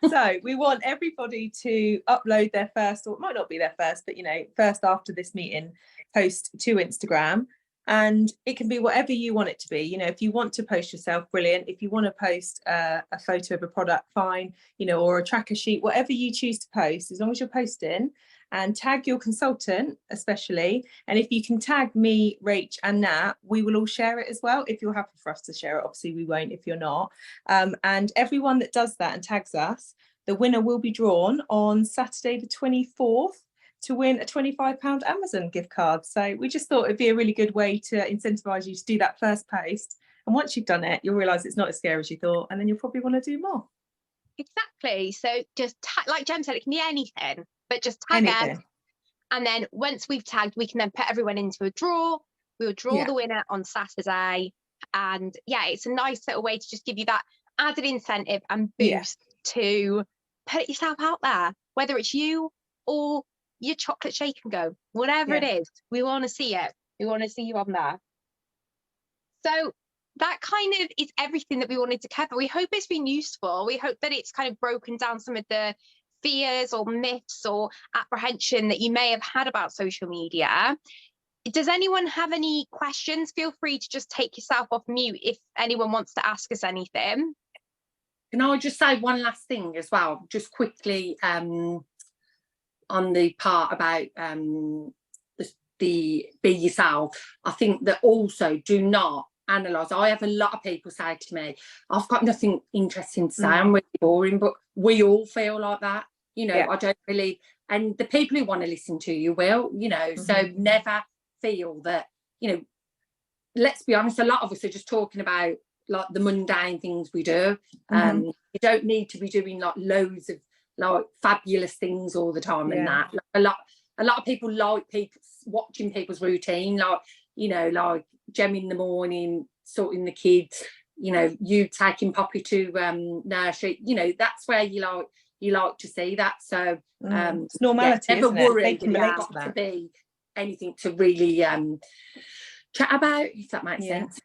S2: So we want everybody to upload their first, or it might not be their first, but first after this meeting, post to Instagram. And it can be whatever you want it to be. If you want to post yourself, brilliant. If you want to post a photo of a product, fine, or a tracker sheet, whatever you choose to post, as long as you're posting, and tag your consultant especially. And if you can tag me, Rach and Nat, we will all share it as well. If you're happy for us to share it, obviously we won't if you're not. And everyone that does that and tags us, the winner will be drawn on Saturday the 24th to win a £25 Amazon gift card. So we just thought it'd be a really good way to incentivize you to do that first post. And once you've done it, you'll realize it's not as scary as you thought, and then you'll probably want to do more.
S1: Exactly. So just like Gem said, it can be anything, but just tag us. And then once we've tagged, we can then put everyone into a draw. We'll draw the winner on Saturday. And it's a nice little way to just give you that added incentive and boost to put yourself out there, whether it's you or your chocolate shake and go, whatever it is, we want to see it. We want to see you on there. So that kind of is everything that we wanted to cover. We hope it's been useful. We hope that it's kind of broken down some of the fears or myths or apprehension that you may have had about social media. Does anyone have any questions? Feel free to just take yourself off mute if anyone wants to ask us anything.
S3: Can I just say one last thing as well, just quickly, on the part about the be yourself? I think that also do not analyse. I have a lot of people say to me, I've got nothing interesting to say, I'm really boring, but we all feel like that, I don't really, and the people who want to listen to you will, so never feel that, let's be honest, a lot of us are just talking about like the mundane things we do. You don't need to be doing like loads of like fabulous things all the time, and that like, a lot of people like people watching people's routine, like, you know, like Gemma in the morning sorting the kids, you know, you taking Poppy to nursery, you know, that's where you like to see that. So
S2: it's normality,
S3: never
S2: isn't it?
S3: worried it's got to be anything to really chat about, if that makes sense.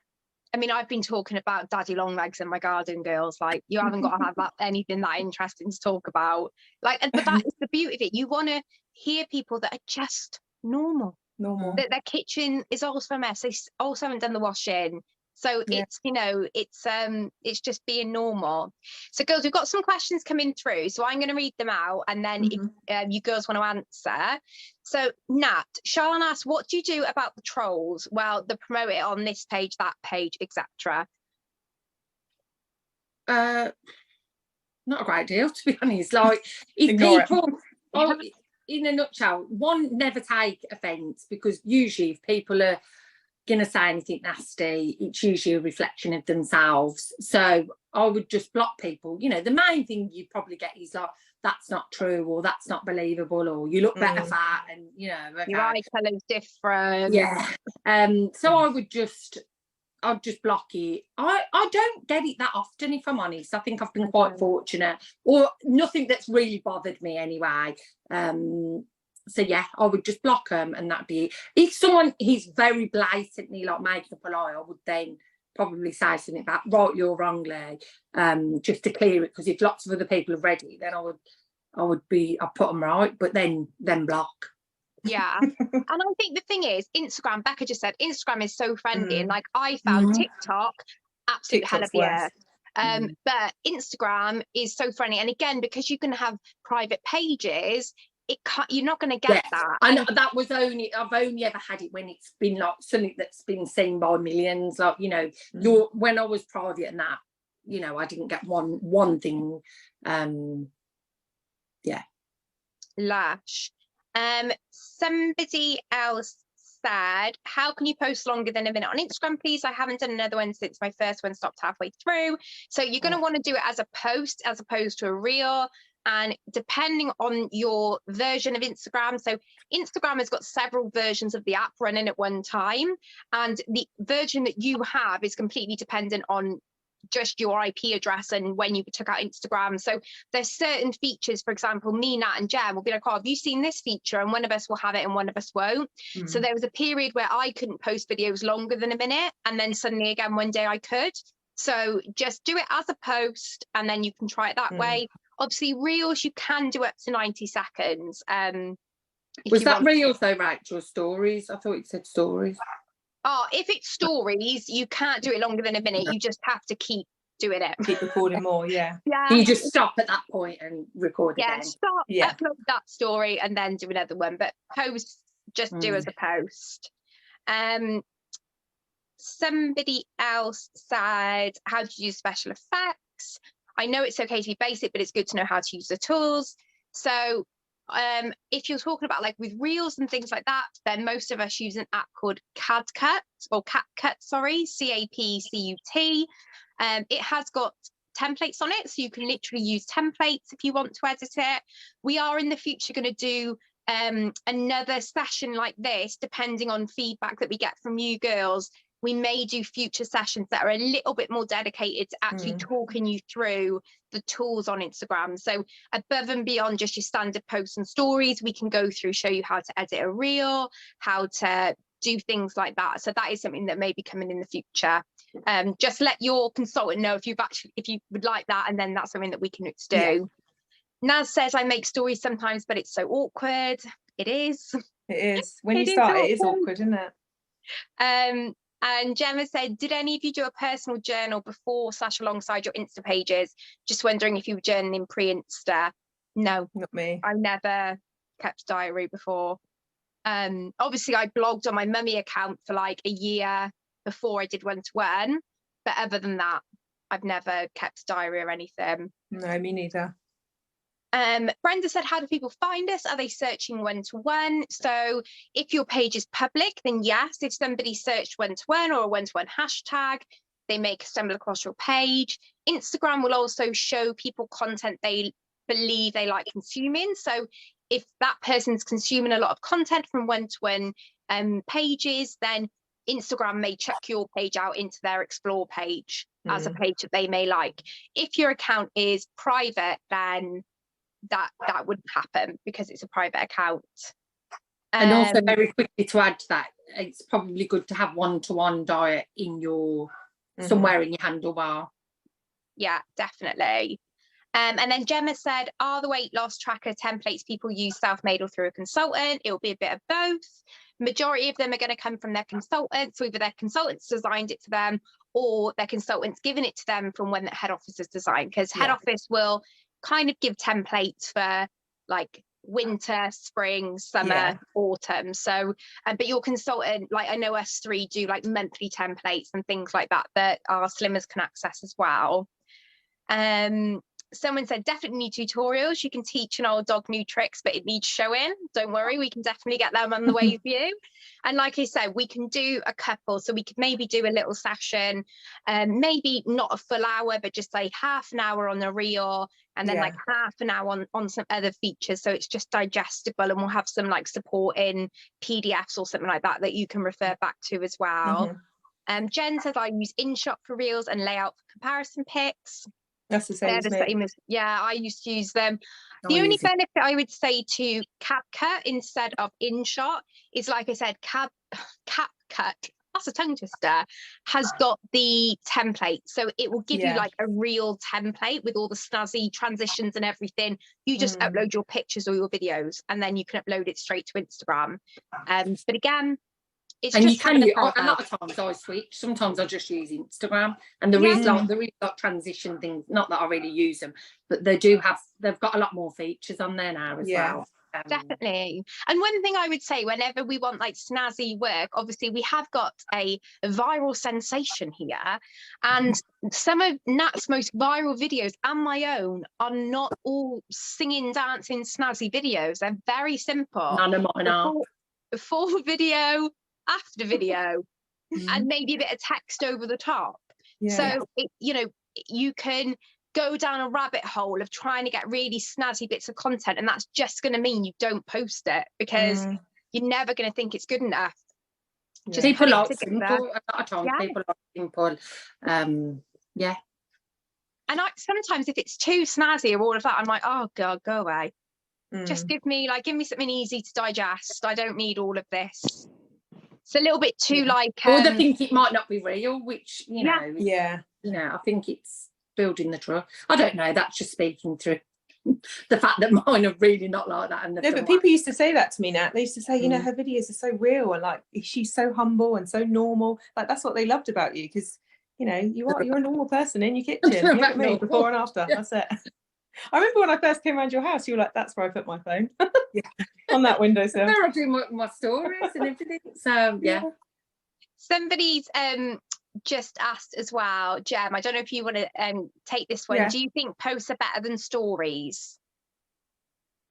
S1: I mean, I've been talking about daddy long legs in my garden, girls. Like, you haven't got to have anything that interesting to talk about. Like, but that is the beauty of it. You want to hear people that are just normal. That their kitchen is also a mess. They also haven't done the washing. So it's, you know, it's just being normal. So girls, we've got some questions coming through. So I'm going to read them out, and then if you girls want to answer. So Nat, Charlotte asks, what do you do about the trolls? Well, they promote it on this page, that page, etc.
S3: Not a great deal, to be honest. Like, if people, in a nutshell, one, never take offence, because usually if people are going to say anything nasty, it's usually a reflection of themselves. So I would just block people. You know, the main thing you probably get is like, that's not true, or that's not believable, or you look better fat, and, you know, okay,
S1: your eye colour's different.
S3: So I'd just block it. I don't get it that often, if I'm honest. I think I've been quite fortunate, or nothing that's really bothered me anyway. So yeah, I would just block them, and that'd be it. If someone is very blatantly like making up a lie, I would then probably say something about rightly or wrongly, just to clear it, because if lots of other people have read it, then I'd put them right, but then block.
S1: Yeah. And I think the thing is, Instagram, Becca just said, Instagram is so friendly, and like I found TikTok absolute hell of the earth. But Instagram is so friendly, and again, because you can have private pages, you're not going to get that.
S3: I know that was I've only ever had it when it's been like something that's been seen by millions, like, you know, when I was private and that, you know, I didn't get one thing.
S1: Lash. Somebody else said, how can you post longer than a minute on Instagram, please? I haven't done another one since my first one stopped halfway through. So you're going to want to do it as a post as opposed to a reel, and depending on your version of Instagram. So Instagram has got several versions of the app running at one time, and the version that you have is completely dependent on just your IP address and when you took out Instagram. So there's certain features, for example, me, Nat and Jem will be like, oh, have you seen this feature? And one of us will have it and one of us won't. So there was a period where I couldn't post videos longer than a minute, and then suddenly again one day I could. So just do it as a post, and then you can try it that way. Obviously reels you can do up to 90 seconds.
S3: Was that reels though, Rach, or stories? I thought it said stories.
S1: Oh, if it's stories, you can't do it longer than a minute. You just have to keep doing it.
S2: Keep recording more, yeah.
S3: So you just stop at that point and record again.
S1: Stop, upload that story, and then do another one. But post, just do as a post. Somebody else said, how do you use special effects? I know it's okay to be basic, but it's good to know how to use the tools. So if you're talking about like with reels and things like that, then most of us use an app called CapCut, sorry, CAPCUT. It has got templates on it, so you can literally use templates if you want to edit it. We are in the future going to do another session like this, depending on feedback that we get from you girls. We may do future sessions that are a little bit more dedicated to actually talking you through the tools on Instagram. So above and beyond just your standard posts and stories, we can go through, show you how to edit a reel, how to do things like that. So that is something that may be coming in the future. Just let your consultant know if you would like that, and then that's something that we can do. Yeah. Naz says, I make stories sometimes, but it's so awkward. It is.
S2: It is. When you start, it is awkward, isn't it?
S1: And Gemma said, did any of you do a personal journal before / alongside your Insta pages? Just wondering if you were journaling pre-Insta. No,
S2: not me.
S1: I never kept a diary before. Obviously, I blogged on my mummy account for like a year before I did one-to-one. But other than that, I've never kept a diary or anything.
S2: No, me neither.
S1: Brenda said, how do people find us? Are they searching one-to-one? So if your page is public, then yes, if somebody searched one-to-one or a one-to-one hashtag, they may stumble across your page. Instagram will also show people content they believe they like consuming. So if that person's consuming a lot of content from one-to-one pages, then Instagram may chuck your page out into their explore page as a page that they may like. If your account is private, then that wouldn't happen because it's a private account.
S3: And also, very quickly to add to that, it's probably good to have one-to-one diet in your somewhere in your handlebar.
S1: Yeah, definitely. And then Gemma said, are the weight loss tracker templates people use self-made or through a consultant? It will be a bit of both. Majority of them are going to come from their consultants. So either their consultants designed it to them or their consultants given it to them from when the head office is designed, because head office will kind of give templates for like winter, spring, summer, autumn. So but your consultant, like I know us three do like monthly templates and things like that that our slimmers can access as well. Someone said definitely need tutorials. You can teach an old dog new tricks, but it needs showing. Don't worry, we can definitely get them on the way for you. And like I said, we can do a couple. So we could maybe do a little session, maybe not a full hour, but just like half an hour on the reel, and then like half an hour on some other features. So it's just digestible, and we'll have some like supporting PDFs or something like that that you can refer back to as well. Jen says I use InShot for reels and layout for comparison pics.
S2: That's the same as me.
S1: I used to use them. The only benefit I would say to CapCut instead of InShot is, like I said, CapCut, that's a tongue twister, has got the template. So it will give you like a real template with all the snazzy transitions and everything. You just upload your pictures or your videos, and then you can upload it straight to Instagram. But again, it's
S3: and
S1: just
S3: you can use, a lot of times I switch. Sometimes I just use Instagram, and there is like transition things. Not that I really use them, but they've got a lot more features on there now as well.
S1: Definitely. And one thing I would say, whenever we want like snazzy work, obviously we have got a viral sensation here, and some of Nat's most viral videos and my own are not all singing, dancing, snazzy videos. They're very simple.
S3: None of mine are.
S1: Before video, after video, and maybe a bit of text over the top. So you can go down a rabbit hole of trying to get really snazzy bits of content, and that's just going to mean you don't post it because you're never going to think it's good enough.
S3: Just people like simple. A lot of times people like simple. And
S1: sometimes if it's too snazzy or all of that, I'm like, oh god, go away. Just give me something easy to digest. I don't need all of this. It's a little bit too like
S3: or they think it might not be real, which you know I think it's building the trust. I don't know, that's just speaking through the fact that mine are really not like that. And
S2: no, but people used to say that to me, Nat. They used to say, you know, her videos are so real and like she's so humble and so normal. Like that's what they loved about you, because you know you're a normal person in your kitchen. Look at me before and after. That's it. I remember when I first came around your house, you were like, that's where I put my phone. On that windowsill.
S3: There I do my stories and everything. So
S1: somebody's just asked as well, Gem, I don't know if you want to take this one. Do you think posts are better than stories?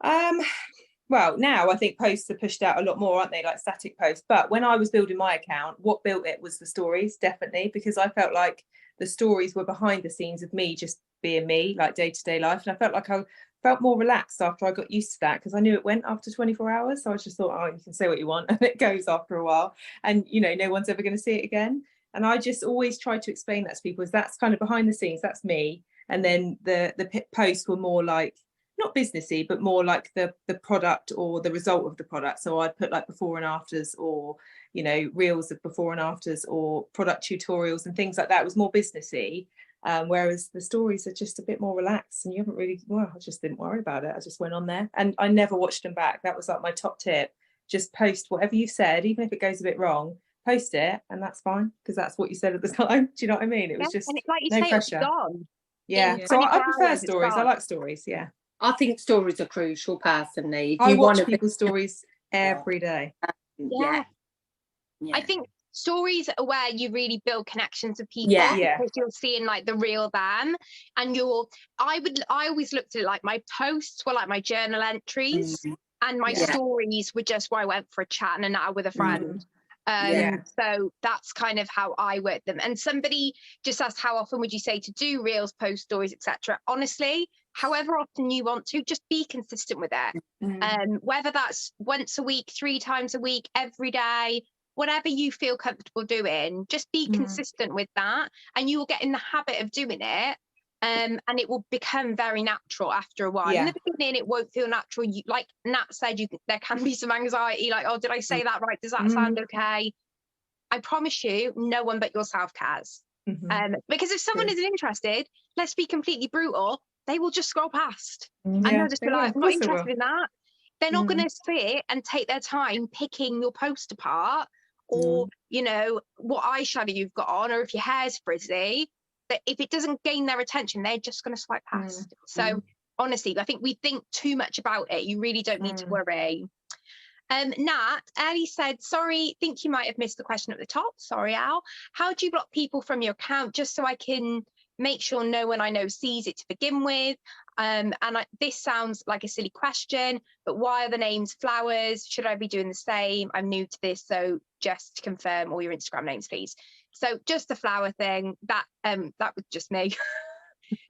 S2: Well, now I think posts are pushed out a lot more, aren't they, like static posts. But when I was building my account, what built it was the stories, definitely, because I felt like the stories were behind the scenes of me just being me, like day-to-day life, and I felt like I felt more relaxed after I got used to that, because I knew it went after 24 hours. So I just thought, oh, you can say what you want, and it goes after a while, and you know, no one's ever going to see it again. And I just always try to explain that to people, is that's kind of behind the scenes, that's me. And then the posts were more like, not businessy, but more like the product or the result of the product. So I'd put like before and afters, or you know, reels of before and afters, or product tutorials and things like that. It was more businessy. Whereas the stories are just a bit more relaxed, and you haven't really, I just didn't worry about it. I just went on there and I never watched them back. That was like my top tip. Just post whatever you said, even if it goes a bit wrong, post it, and that's fine, because that's what you said at the time. Do you know what I mean? It was just
S1: like
S2: no pressure. So I prefer stories. I like stories.
S3: I think stories are crucial personally.
S2: I watch people's stories every day.
S1: I think stories are where you really build connections with people, because you're seeing like the real them, and I always looked at it like my posts were like my journal entries, and my stories were just where I went for a chat and an hour with a friend. So that's kind of how I work them. And somebody just asked, how often would you say to do reels, post, stories, etc.? Honestly, however often you want to, just be consistent with it. Whether that's once a week, 3 times a week, every day, whatever you feel comfortable doing, just be consistent with that, and you will get in the habit of doing it. And it will become very natural after a while. In the beginning, it won't feel natural. You, like Nat said, there can be some anxiety, like, oh, did I say that right? Does that sound okay? I promise you, no one but yourself cares. Because if someone isn't interested, let's be completely brutal, they will just scroll past. And they'll just be like, I'm not interested in that. They're not going to sit and take their time picking your post apart, or, you know, what eyeshadow you've got on, or if your hair's frizzy. That if it doesn't gain their attention, they're just going to swipe past. So honestly, I think we think too much about it. You really don't need to worry. Nat, Ellie said, sorry, think you might have missed the question at the top. Sorry, Al. How do you block people from your account, just so I can make sure no one I know sees it to begin with? This sounds like a silly question, but why are the names flowers? Should I be doing the same? I'm new to this, so just confirm all your Instagram names, please. So just the flower thing, that was just me.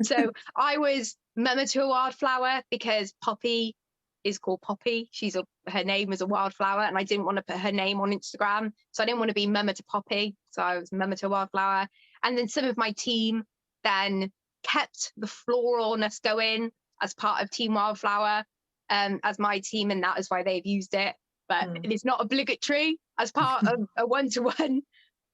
S1: So I was Mama to a wildflower because Poppy is called Poppy. Her name is a wildflower, and I didn't want to put her name on Instagram, so I didn't want to be Mama to Poppy, so I was Mama to a wildflower. And then some of my team then kept the floralness going as part of Team Wildflower, as my team, and that is why they've used it. But it is not obligatory as part of a one-to-one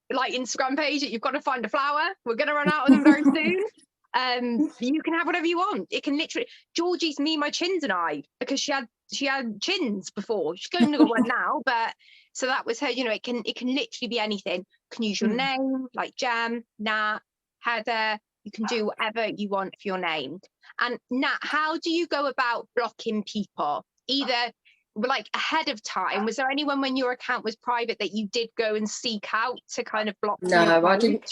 S1: like Instagram page that you've got to find a flower. We're going to run out of them very soon. You can have whatever you want. It can literally, Georgie's me, my chins and I, because she had chins before. She's going to go one now, but so that was her. You know, it can literally be anything. You can use your name, like Gem, Nat, Heather. You can do whatever you want for your name. And Nat, how do you go about blocking people? Either like ahead of time, was there anyone when your account was private that you did go and seek out to kind of block?
S3: No, I didn't.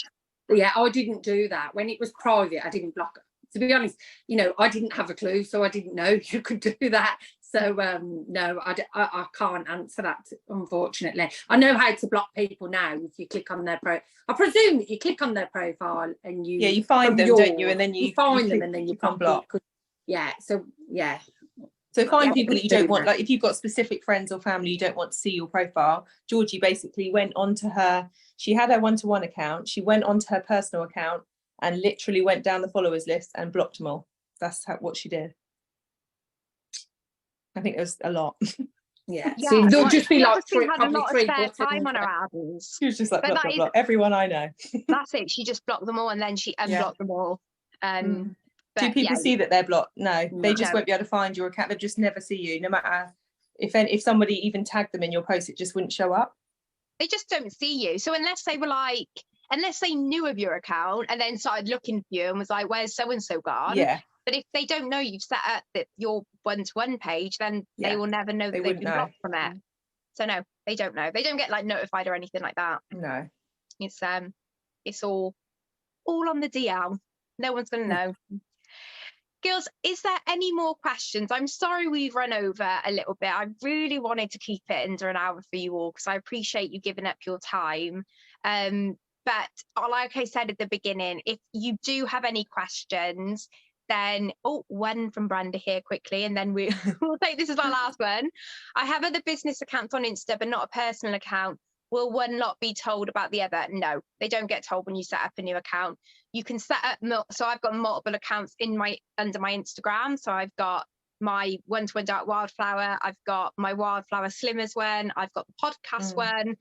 S3: Yeah, I didn't do that. When it was private, I didn't block. To be honest, you know, I didn't have a clue, so I didn't know you could do that. So no, I can't answer that, unfortunately. I know how to block people now. If you click on their I presume that you click on their profile and you
S2: find them, don't you? And then you
S3: find them and then you can't block. Yeah. So yeah.
S2: So find people that you don't want, like if you've got specific friends or family you don't want to see your profile. Georgie basically went onto she had her one-to-one account, she went onto her personal account and literally went down the followers list and blocked them all. That's what she did. I think it was a lot.
S3: Yeah. So there'll just be like
S1: had a lot of spare time on her hands.
S2: She was just like, block, everyone I know.
S1: That's it. She just blocked them all and then she unblocked them all.
S2: Do people see that they're blocked? No, they just won't be able to find your account. They'll just never see you, no matter if somebody even tagged them in your post, it just wouldn't show up.
S1: They just don't see you. So unless they knew of your account and then started looking for you and was like, where's so-and-so gone?
S2: Yeah.
S1: But if they don't know you've set up your one-to-one page, then they will never know that they've been blocked from it. So no, they don't know. They don't get like notified or anything like that.
S2: No.
S1: It's all on the DL. No one's going to know. Girls, is there any more questions? I'm sorry we've run over a little bit. I really wanted to keep it under an hour for you all because I appreciate you giving up your time. But like I said at the beginning, if you do have any questions, then one from Brenda here quickly, and then we'll take this as our last one. I have other business accounts on Insta, but not a personal account. Will one lot be told about the other? No, they don't get told when you set up a new account. You can set up, so I've got multiple accounts under my Instagram. So I've got my one-to-one dark wildflower, I've got my wildflower slimmers one, I've got the podcast one.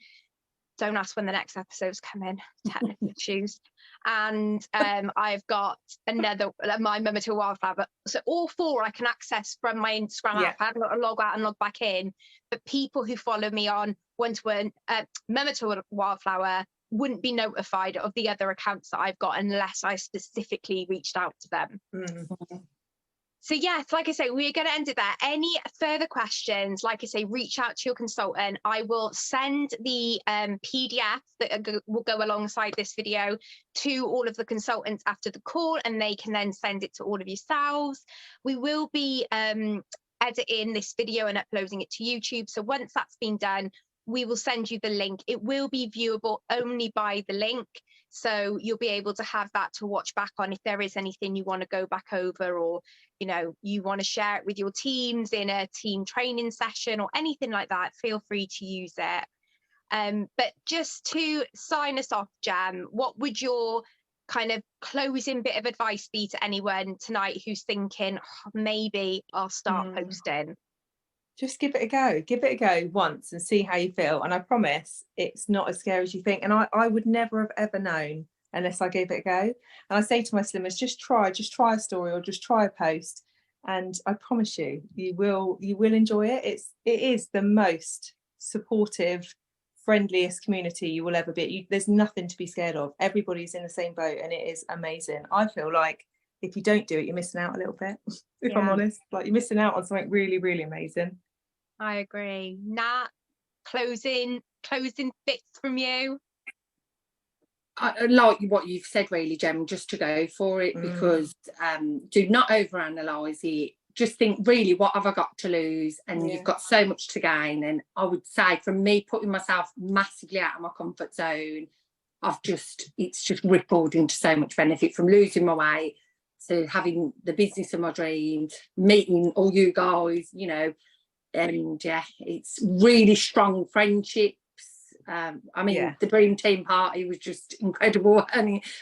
S1: Don't ask when the next episode's coming, technical issues. And I've got another, my Mama to a Wildflower. So all 4 I can access from my Instagram app. I haven't got to log out and log back in. But people who follow me on one-to-one, Mama to a Wildflower wouldn't be notified of the other accounts that I've got unless I specifically reached out to them. So yes, like I say, we're going to end it there. Any further questions, like I say, reach out to your consultant. I will send the PDF that will go alongside this video to all of the consultants after the call, and they can then send it to all of yourselves. We will be editing this video and uploading it to YouTube. So once that's been done, we will send you the link. It will be viewable only by the link. So you'll be able to have that to watch back on if there is anything you want to go back over, or, you know, you want to share it with your teams in a team training session or anything like that. Feel free to use it. But just to sign us off, Gem, what would your kind of closing bit of advice be to anyone tonight who's thinking, oh, maybe I'll start posting?
S2: Just give it a go. Give it a go once and see how you feel. And I promise it's not as scary as you think. And I would never have ever known unless I gave it a go. And I say to my slimmers, just try a story or just try a post. And I promise you, you will enjoy it. It is the most supportive, friendliest community you will ever be. There's nothing to be scared of. Everybody's in the same boat and it is amazing. I feel like if you don't do it, you're missing out a little bit, if I'm honest. Like, you're missing out on something really, really amazing.
S1: I agree. Nat, closing bits from you?
S3: I like what you've said, really, Gem, just to go for it, because do not overanalyze it. Just think, really, what have I got to lose? And you've got so much to gain. And I would say, from me putting myself massively out of my comfort zone, it's just rippled into so much benefit, from losing my weight to having the business of my dreams, meeting all you guys, you know, and it's really strong friendships. I mean, the Dream Team party was just incredible.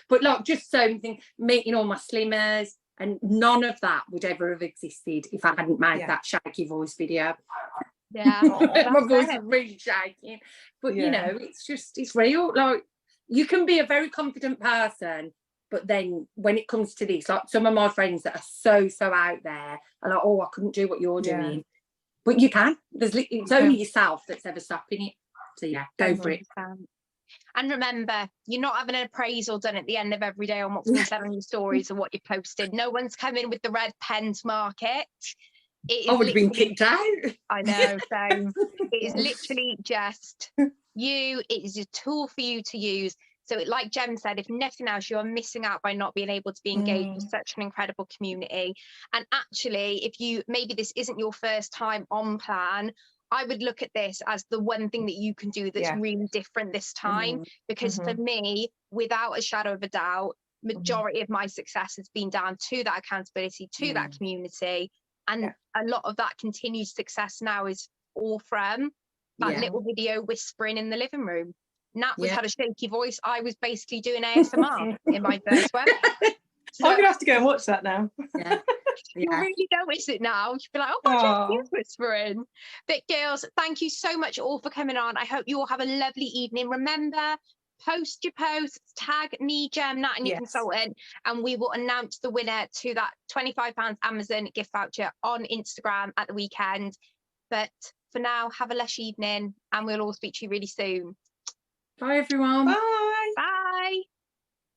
S3: But like, just so many things, meeting all my slimmers, and none of that would ever have existed if I hadn't made that shaky voice video.
S1: Yeah,
S3: my voice is really shaking. But you know, it's real. Like, you can be a very confident person, but then when it comes to this, like some of my friends that are so out there are like, oh, I couldn't do what you're doing. But you can. It's only yourself that's ever stopping it. So yeah, go for it.
S1: And remember, you're not having an appraisal done at the end of every day on what's been said on your stories or what you posted. No one's coming with the red pen to mark it.
S3: I would have been kicked out.
S1: I know. So it is literally just you. It is a tool for you to use. So like Gem said, if nothing else, you're missing out by not being able to be engaged with such an incredible community. And actually, if maybe this isn't your first time on Plan, I would look at this as the one thing that you can do that's really different this time. Because for me, without a shadow of a doubt, majority of my success has been down to that accountability, to that community. And a lot of that continued success now is all from that little video whispering in the living room. Nat had a shaky voice. I was basically doing ASMR in my first one.
S2: So, I'm gonna have to go and watch that now.
S1: You really notice it now. You'll be like, oh my God, she's whispering. But girls, thank you so much all for coming on. I hope you all have a lovely evening. Remember, post your posts, tag me, Gem, Nat, and your consultant, and we will announce the winner to that £25 Amazon gift voucher on Instagram at the weekend. But for now, have a lush evening, and we'll all speak to you really soon.
S3: Bye, everyone.
S2: Bye.